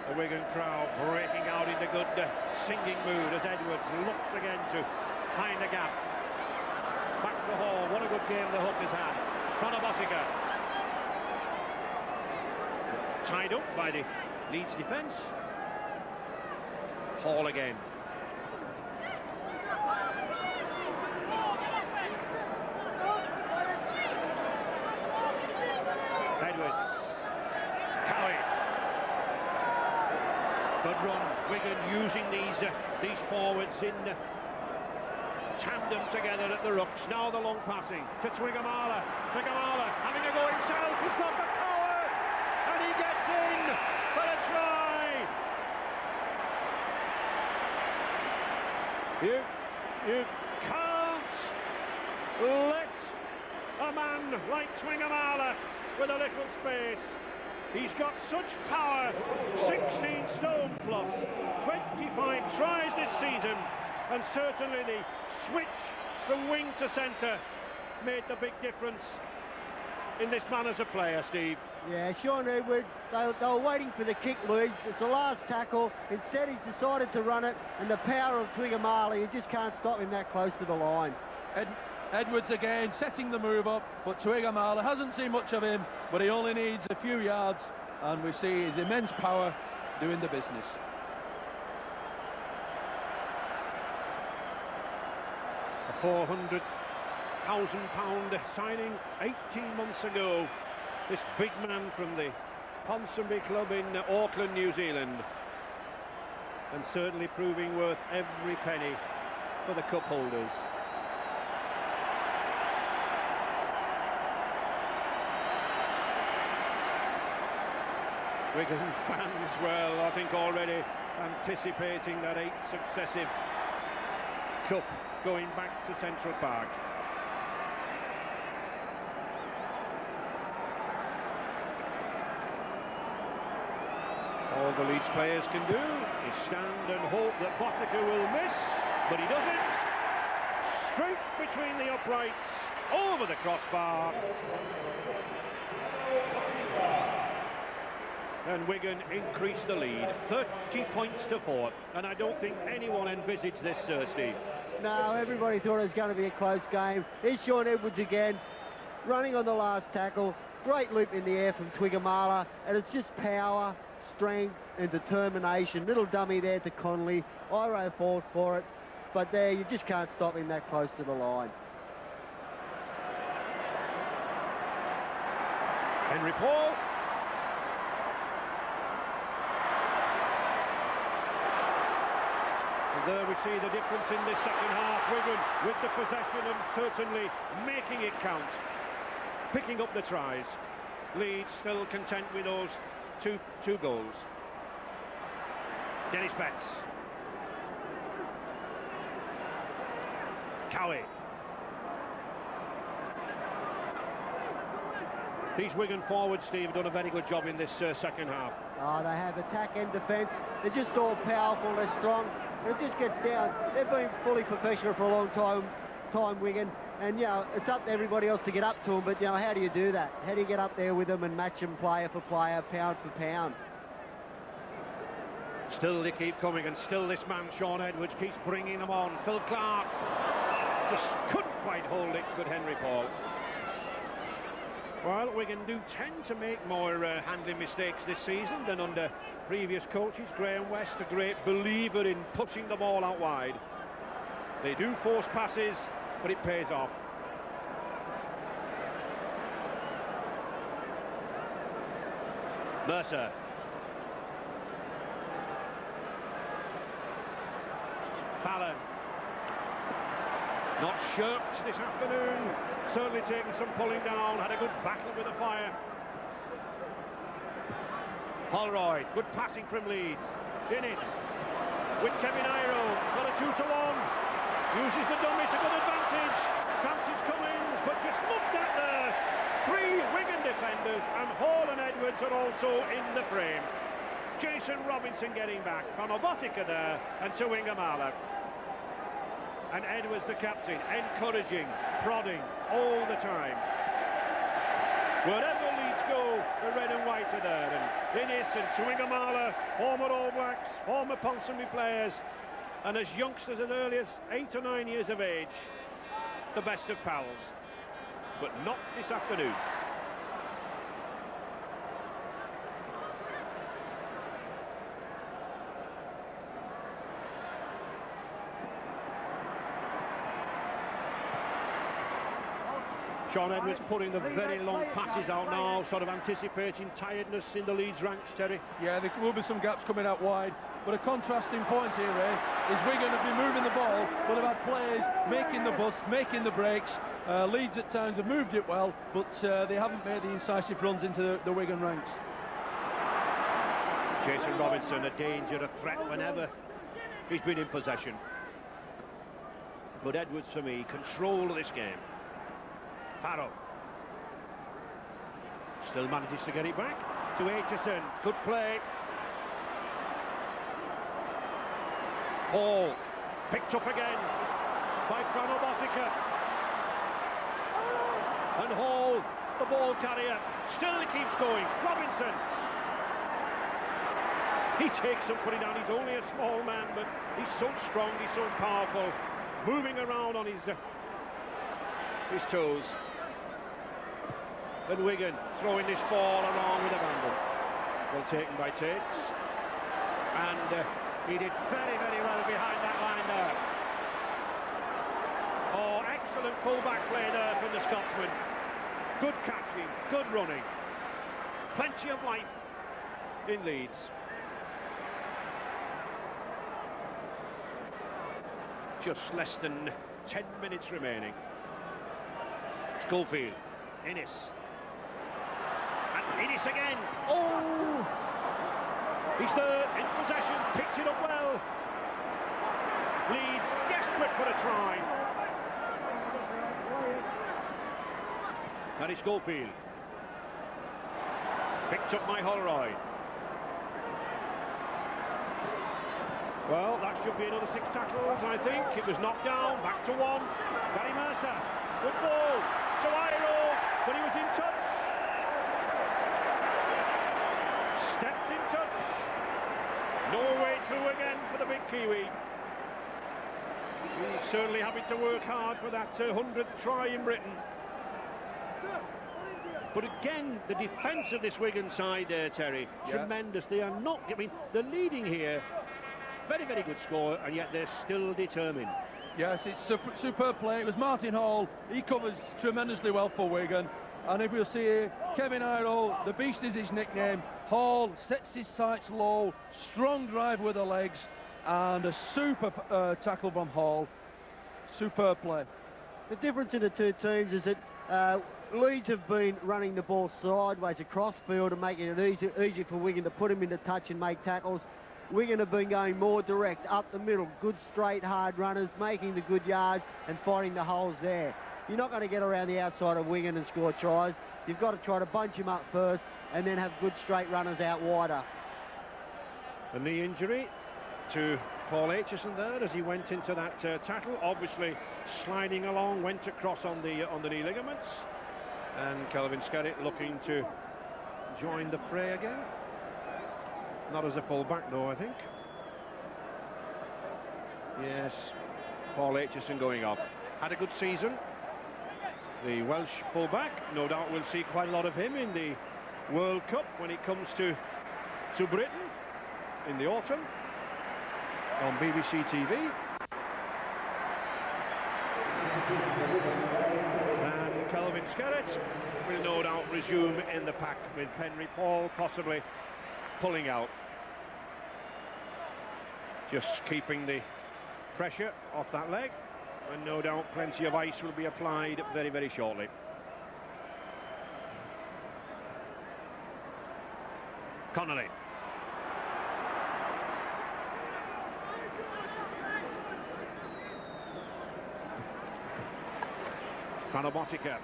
The Wigan crowd breaking out into good singing mood as Edwards looks again to find the gap. Back to Hall. What a good game the Hook has had. Botica. Tied up by the Leeds defence. Hall again. Edwards. Cowie. Good run. Wigan using these forwards in tandem together at the rucks. Now the long passing to Twiggamala. Twiggamala having a go himself. He's got the power, and he gets in for a try. You can't let a man like Twiggamala with a little space. He's got such power, 16 stone plus, 25 tries this season, and certainly the switch from wing to centre made the big difference in this man as a player, Steve. Yeah, Sean Edwards, they were waiting for the kick, Leeds. It's the last tackle. Instead, he's decided to run it, and the power of Twiggamala, you just can't stop him that close to the line. Edwards again setting the move up, but Twiggamala hasn't seen much of him, but he only needs a few yards, and we see his immense power doing the business. A £400,000 signing 18 months ago. This big man from the Ponsonby Club in Auckland, New Zealand, and certainly proving worth every penny for the cup holders. Wigan fans, well, I think already anticipating that 8th successive cup going back to Central Park. All the Leeds players can do is stand and hope that Botica will miss, but he doesn't. Straight between the uprights, over the crossbar. And Wigan increase the lead, 30 points to 4, and I don't think anyone envisaged this, Steve. No, everybody thought it was going to be a close game. Here's Sean Edwards again, running on the last tackle. Great leap in the air from Twiggamala, and it's just power, strength and determination. Little dummy there to Connolly. Iro fought for it, but there you just can't stop him that close to the line. Henry Paul. And there we see the difference in this second half. Wigan with the possession and certainly making it count. Picking up the tries. Leeds still content with those two goals. Dennis Betts. Cowie. These Wigan forwards, Steve, have done a very good job in this second half. Oh, they have attack and defence. They're just all powerful, they're strong. And it just gets down. They've been fully professional for a long time, Wigan. And, you know, it's up to everybody else to get up to them. But, you know, how do you do that? How do you get up there with them and match them player for player, pound for pound? Still they keep coming, and still this man, Sean Edwards, keeps bringing them on. Phil Clark just couldn't quite hold it, could Henry Paul. Well, Wigan do tend to make more handling mistakes this season than under previous coaches. Graham West, a great believer in putting the ball out wide. They do force passes, but it pays off. Mercer. Fallon. Not shirked this afternoon. Certainly taken some pulling down, had a good battle with the fire. Holroyd, good passing from Leeds. Dennis with Kevin Iro, got a 2-to-1. Uses the dummy to good advantage. Francis Cummins, but just looked at there. 3 Wigan defenders, and Hall and Edwards are also in the frame. Jason Robinson getting back. Van Obotica there, and Tuingamala. And Edwards, the captain, encouraging, prodding all the time. Wherever Leeds go, the red and white are there. And Innis and Tuingamala, former All Blacks, former Ponsonby players, and as youngsters as early as 8 or 9 years of age, the best of pals. But not this afternoon. Sean Edwards putting the very long passes out now, sort of anticipating tiredness in the Leeds ranks, Terry. Yeah, there will be some gaps coming out wide, but a contrasting point here, Ray, is Wigan have been moving the ball, but have had players making the bust, making the breaks. Leeds at times have moved it well, but they haven't made the incisive runs into the Wigan ranks. Jason Robinson, a danger, a threat whenever he's been in possession. But Edwards, for me, control of this game. Farrow still manages to get it back to Aitchison. Good play. Hall picked up again by Van Obotica. And Hall, the ball carrier, still keeps going. Robinson. He takes some putting down. He's only a small man, but he's so strong, he's so powerful, moving around on his toes. And Wigan throwing this ball along with abandon. Well taken by Tates. And he did very, very well behind that line there. Oh, excellent full-back play there from the Scotsman. Good catching, good running. Plenty of life in Leeds. Just less than 10 minutes remaining. Schofield, Innis. And Innis again. Oh! He's there in possession, picked it up well. Leeds desperate for a try. That is Schofield. Picked up by Holroyd. Well, that should be another 6 tackles, I think. It was knocked down, back to 1. Gary Mercer, good ball to Iro, but he was in touch. Stepped in touch. No way through again for the big Kiwi. He's certainly having to work hard for that 100th try in Britain. But again, the defence of this Wigan side there, Terry, tremendous. They are not, I mean, they're leading here. Very, very good score, and yet they're still determined. Yes, it's superb play. It was Martin Hall. He covers tremendously well for Wigan. And if we'll see here, Kevin Iro, the Beast is his nickname. Hall sets his sights low, strong drive with the legs, and a super tackle from Hall. Superb play. The difference in the two teams is that Leeds have been running the ball sideways across field and making it easy for Wigan to put him into touch and make tackles. Wigan have been going more direct up the middle, good straight hard runners, making the good yards and finding the holes there. You're not going to get around the outside of Wigan and score tries. You've got to try to bunch him up first and then have good straight runners out wider. A knee injury to Paul Aitchison there as he went into that tackle, obviously sliding along, went across on the knee ligaments, and Kelvin Skerritt looking to join the fray again. Not as a full-back though, I think. Yes, Paul Aitchison going off. Had a good season. The Welsh full-back, no doubt we'll see quite a lot of him in the World Cup when it comes to Britain in the autumn on BBC TV. And Kelvin Skerritt will no doubt resume in the pack with Henry Paul possibly pulling out. Just keeping the pressure off that leg, and no doubt plenty of ice will be applied very, very shortly. Connolly. Franobotica.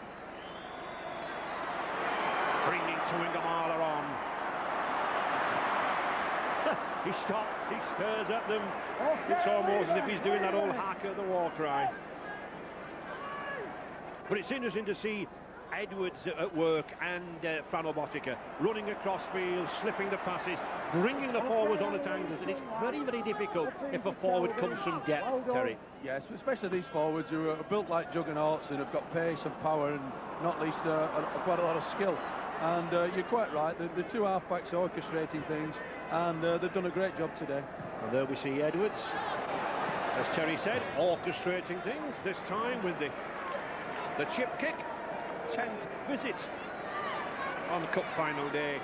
Bringing Tuingamala on. He stops, he stares at them. It's almost as if he's doing that old Harker the War cry. But it's interesting to see Edwards at work and Franobotica running across field, slipping the passes, bringing the forwards on at angles, and it's very, very difficult if a forward comes from depth, Terry. Yes, especially these forwards who are built like juggernauts and have got pace and power and not least quite a lot of skill. And you're quite right, the two half-backs are orchestrating things, and they've done a great job today. And there we see Edwards, as Terry said, orchestrating things, this time with the chip kick. 10th visit on the cup final day.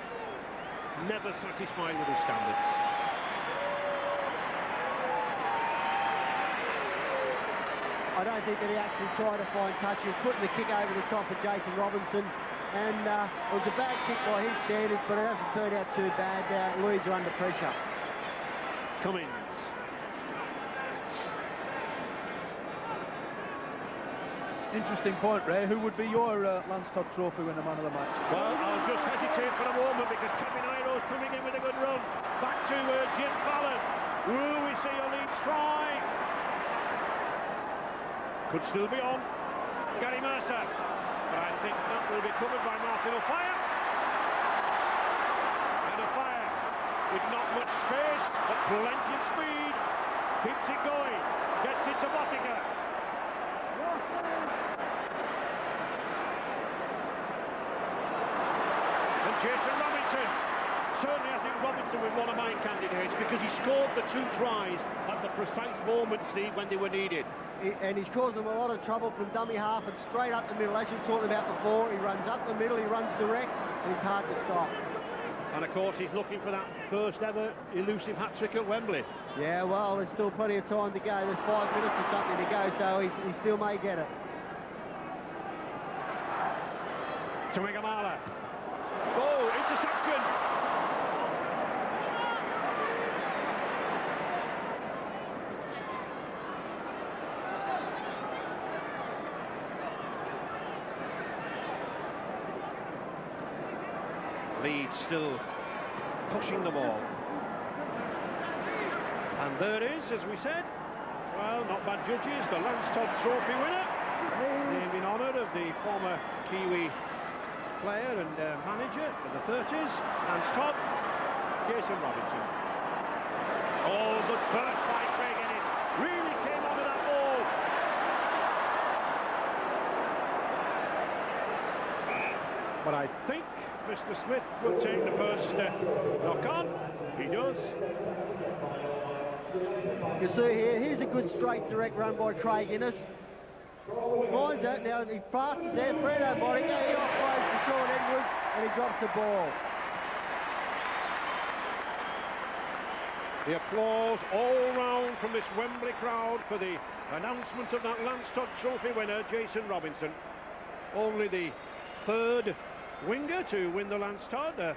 Never satisfied with his standards. I don't think that he actually tried to find touches, putting the kick over the top of Jason Robinson, and it was a bad kick by his standards, but it hasn't turned out too bad. Leeds are under pressure. Cummins. Interesting point, Ray. Who would be your Lance Todd Trophy winner, man of the match? Well, I'll just hesitate for a moment because Kevin Iro's coming in with a good run. Back to Jim Fallon. Will we see a Leeds strike? Could still be on. Gary Mercer. But I think that will be covered by Martin O'Fire. And O'Fire with not much space, but plenty of speed. Keeps it going. Gets it to Botica. Jason Robinson. Certainly I think Robinson was one of my candidates because he scored the two tries at the precise moment, Steve, when they were needed. And he's caused them a lot of trouble from dummy half and straight up the middle. As you talked about before, he runs up the middle, he runs direct, and it's hard to stop. And of course he's looking for that first ever elusive hat-trick at Wembley. Yeah, well, there's still plenty of time to go. There's 5 minutes or something to go, so he still may get it. Tuingamala. Oh, interception! Leeds still pushing the ball. And there is, as we said, well, not bad judges, the Lance Todd Trophy winner, named in honour of the former Kiwi player and manager in the 30s, Lance Todd, Jason Robinson. Oh, good burst by Craig Ennis. Really came onto that ball. But I think Mr. Smith will take the first knock on. He does. You see here, here's a good straight direct run by Craig Ennis. Finds that now, he passes there, Fredo Botica, he offloads to Sean Edwards, and he drops the ball. The applause all round from this Wembley crowd for the announcement of that Lance Todd Trophy winner, Jason Robinson. Only the third winger to win the Lance Todd.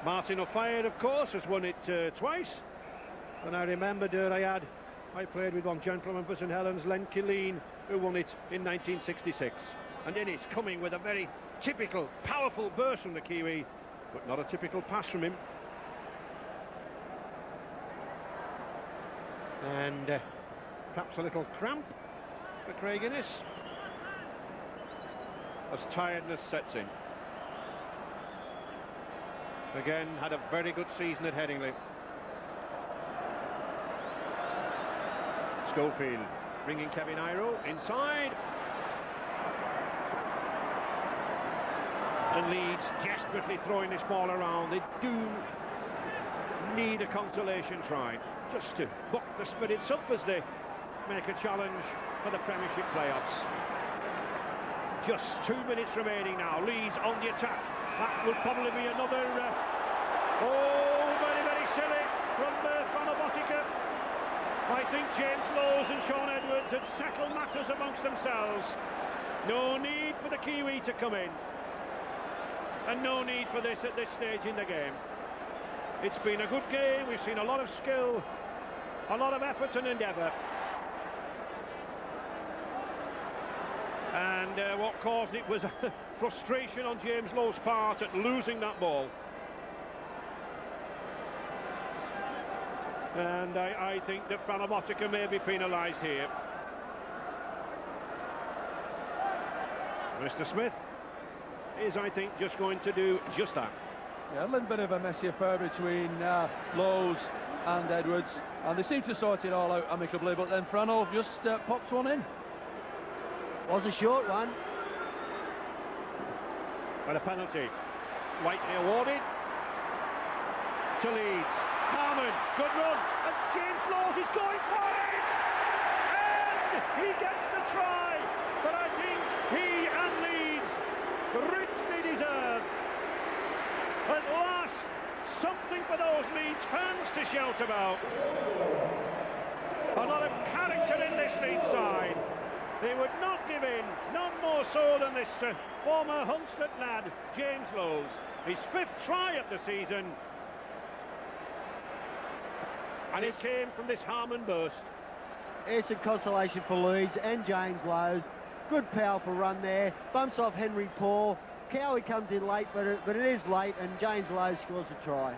Martin O'Fire, of course, has won it twice. And I remembered I played with one gentleman for St Helens, Len Killeen, who won it in 1966. And in it's coming with a very typical, powerful burst from the Kiwi, but not a typical pass from him. And perhaps a little cramp for Craig Innes as tiredness sets in. Again, had a very good season at Headingley. Schofield bringing Kevin Iro inside. And Leeds desperately throwing this ball around. They do need a consolation try, just to buck the spirits up as they make a challenge for the Premiership playoffs. Just 2 minutes remaining now. Leeds on the attack. That will probably be another... very, very silly from Botica. I think James Lowes and Sean Edwards had settled matters amongst themselves. No need for the Kiwi to come in. And no need for this at this stage in the game. It's been a good game. We've seen a lot of skill, a lot of effort and endeavour. And what caused it was frustration on James Lowe's part at losing that ball. And I think that Botica may be penalised here. Mr. Smith is, I think, just going to do just that. Yeah, a little bit of a messy affair between Lowe's and Edwards, and they seem to sort it all out amicably, but then Franov just pops one in. Was a short one. But a penalty rightly awarded to Leeds. Harmon, good run, and James Lawes is going for it! And he gets the try that I think he and Leeds richly deserve. At last, something for those Leeds fans to shout about. A lot of character in this Leeds side. They would not give in, none more so than this former Hunsford lad, James Lowes. His 5th try of the season. And it came from this Harmon burst. It's a consolation for Leeds and James Lowes. Good powerful run there. Bumps off Henry Paul. Cowie comes in late, but it is late, and James Lowes scores a try.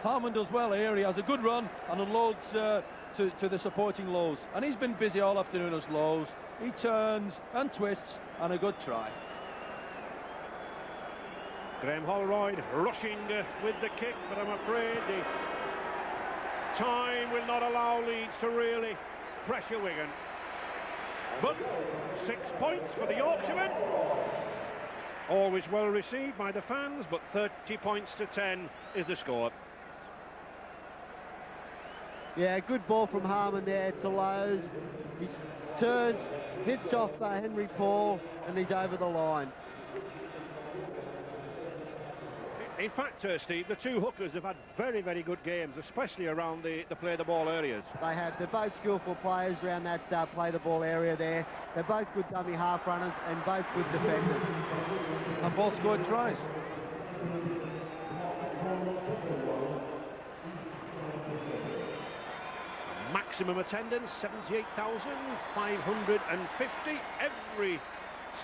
Harmon does well here. He has a good run and unloads to the supporting Lowes. And he's been busy all afternoon as Lowes. He turns and twists, and a good try. Graham Holroyd rushing with the kick, but I'm afraid the time will not allow Leeds to really pressure Wigan. But 6 points for the Yorkshiremen. Always well received by the fans, but 30 points to 10 is the score. Yeah, good ball from Harmon there to Lowes. He turns, hits off Henry Paul, and he's over the line. In fact, Steve, the two hookers have had very, very good games, especially around the play-the-ball areas. They have. They're both skillful players around that play-the-ball area there. They're both good dummy half-runners and both good defenders. And both scored tries. Maximum attendance, 78,550. Every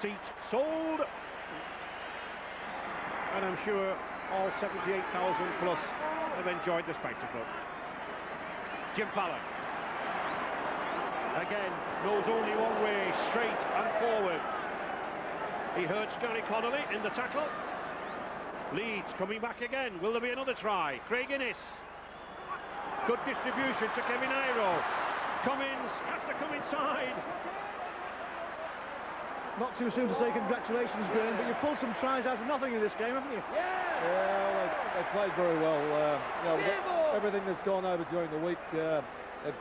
seat sold. And I'm sure all 78,000 plus have enjoyed the spectacle. Jim Fallon. Again, knows only one way, straight and forward. He hurts Gary Connolly in the tackle. Leeds coming back again. Will there be another try? Craig Innes. Good distribution to Kevin Iro. Cummins has to come inside. Not too soon to say congratulations, Graham, but you pulled some tries out of nothing in this game, haven't you? Yeah, they played very well. Everything that's gone over during the week, they've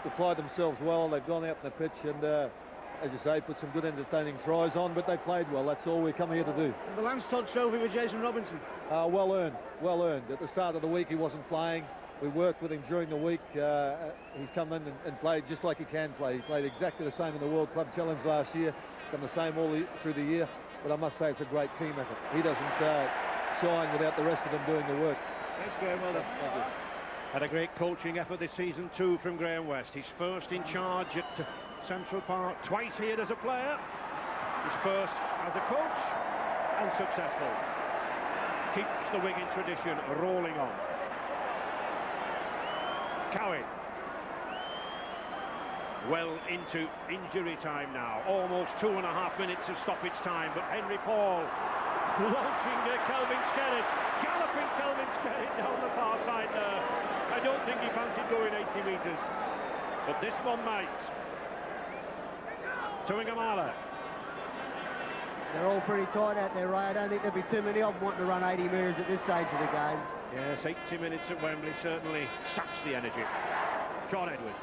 applied themselves well. They've gone out on the pitch and, as you say, put some good entertaining tries on, but they played well. That's all we come here to do. And the Lance Todd Trophy with Jason Robinson. Well earned, well earned. At the start of the week he wasn't playing. We worked with him during the week. He's come in and played just like he can play. He played exactly the same in the World Club Challenge last year. Done the same through the year. But I must say it's a great team effort. He doesn't shine without the rest of them doing the work. Thanks, Graham. Well done. Thank you. Had a great coaching effort this season too from Graham West. He's first in charge at Central Park, twice here as a player. He's first as a coach and successful. Keeps the Wigan tradition rolling on. Cowie. Well into injury time now. Almost 2.5 minutes of stoppage time, but Henry Paul launching Kelvin Skerritt, galloping Kelvin Skerritt down the far side there. I don't think he fancied going 80 metres, but this one might. Tuingamala. They're all pretty tight out there, Ray. I don't think there'll be too many of them wanting to run 80 metres at this stage of the game. Yes, 80 minutes at Wembley certainly saps the energy. John Edwards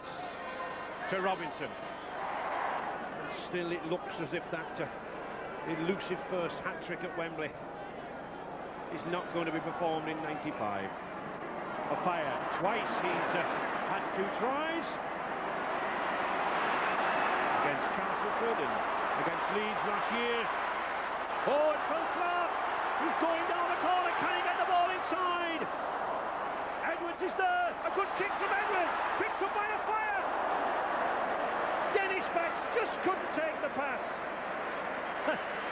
to Robinson. And still it looks as if that elusive first hat-trick at Wembley is not going to be performed in 95. A fire. Twice he's had 2 tries. Against Castleford and against Leeds last year. Oh, and Fulfler, he's going down the corner. Can he get the ball inside? Edwards is there. A good kick from Edwards. Picked up by a fire. Dennis Betts just couldn't take the pass.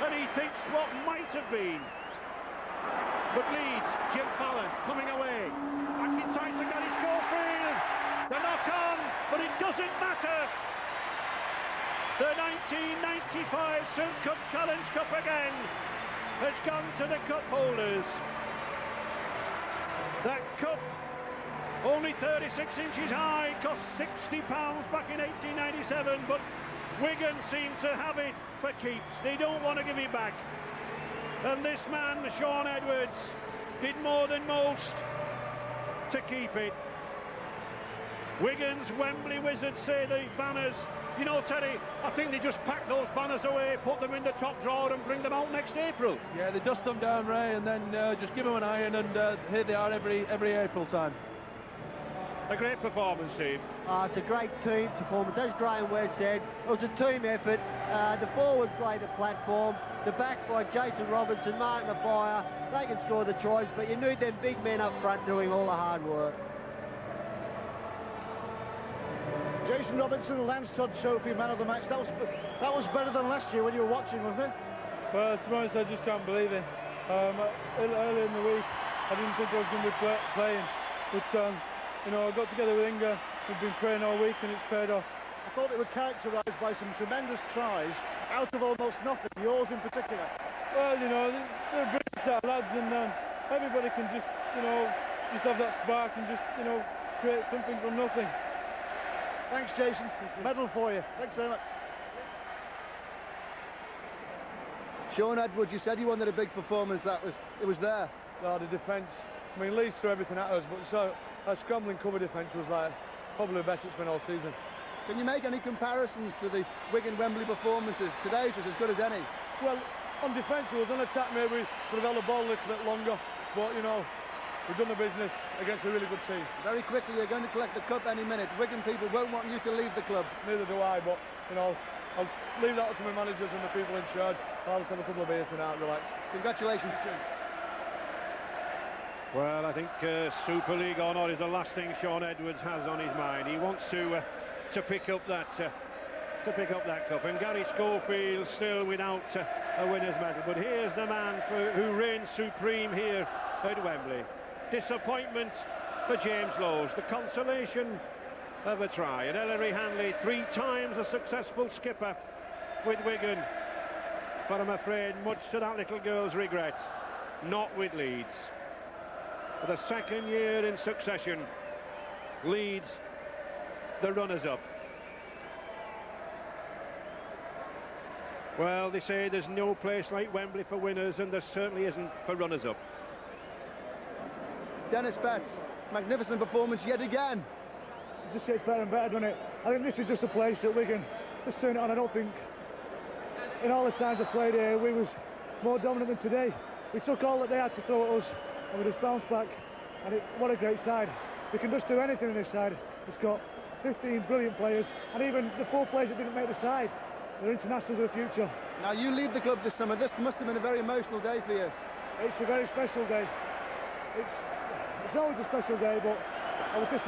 And he thinks what might have been. But Leeds, Jim Fallon coming away. McIntyre to Gary Schofield. The knock on, but it doesn't matter. The 1995 Silk Cup Challenge Cup again has gone to the cup holders. That cup, only 36 inches high, cost £60 back in 1897, but Wigan seem to have it for keeps. They don't want to give it back. And this man, Sean Edwards, did more than most to keep it. Wigan's Wembley Wizards say the banners, you know, Terry, I think they just pack those banners away, put them in the top drawer and bring them out next April. Yeah, they dust them down, Ray, and then just give them an iron, and here they are every April time. A great performance, Steve. It's a great team performance. As Graham West said, it was a team effort. The forwards laid the platform. The backs like Jason Robinson, Martin Afire, they can score the tries, but you need them big men up front doing all the hard work. Jason Robinson, Lance Todd Trophy Man of the Match. That was better than last year when you were watching, wasn't it? Well, to be honest, I just can't believe it. Earlier in the week, I didn't think I was going to be playing, but you know, I got together with Inga. We've been praying all week, and it's paid off. I thought it was characterised by some tremendous tries out of almost nothing, yours in particular. Well, you know, they're a brilliant set of lads, and everybody can just, you know, just have that spark and just, you know, create something from nothing. Thanks, Jason. Medal for you. Thanks very much. Sean Edwards, you said you wanted a big performance. It was there. No, the defence. I mean, Leeds threw everything at us, but so our scrambling cover defence was like probably the best it's been all season. Can you make any comparisons to the Wigan Wembley performances? Today's was as good as any. Well, on defence, it was on attack. Maybe we could have held the ball a little bit longer, but you know, we've done the business against a really good team. Very quickly, you're going to collect the cup any minute. Wigan people won't want you to leave the club. Neither do I, but you know, I'll leave that to my managers and the people in charge. I'll just have a couple of beers tonight and relax. Congratulations. Well, I think Super League or not is the last thing Sean Edwards has on his mind. He wants to pick up that cup, and Gary Schofield still without a winner's medal. But here's the man who reigns supreme here at Wembley. Disappointment for James Lowes, the consolation of a try. And Ellery Hanley, 3 times a successful skipper with Wigan, but I'm afraid much to that little girl's regret, not with Leeds. For the second year in succession, Leeds, the runners-up. Well, they say there's no place like Wembley for winners, and there certainly isn't for runners-up. Dennis Betts, magnificent performance yet again. It just gets better and better, doesn't it? I think this is just a place at Wigan. Let's turn it on. I don't think in all the times I played here we was more dominant than today. We took all that they had to throw at us, and we just bounced back, and what a great side. They can just do anything in this side. It's got 15 brilliant players, and even the 4 players that didn't make the side, they're internationals of the future. Now, you leave the club this summer. This must have been a very emotional day for you. It's a very special day. It's always a special day, but this one was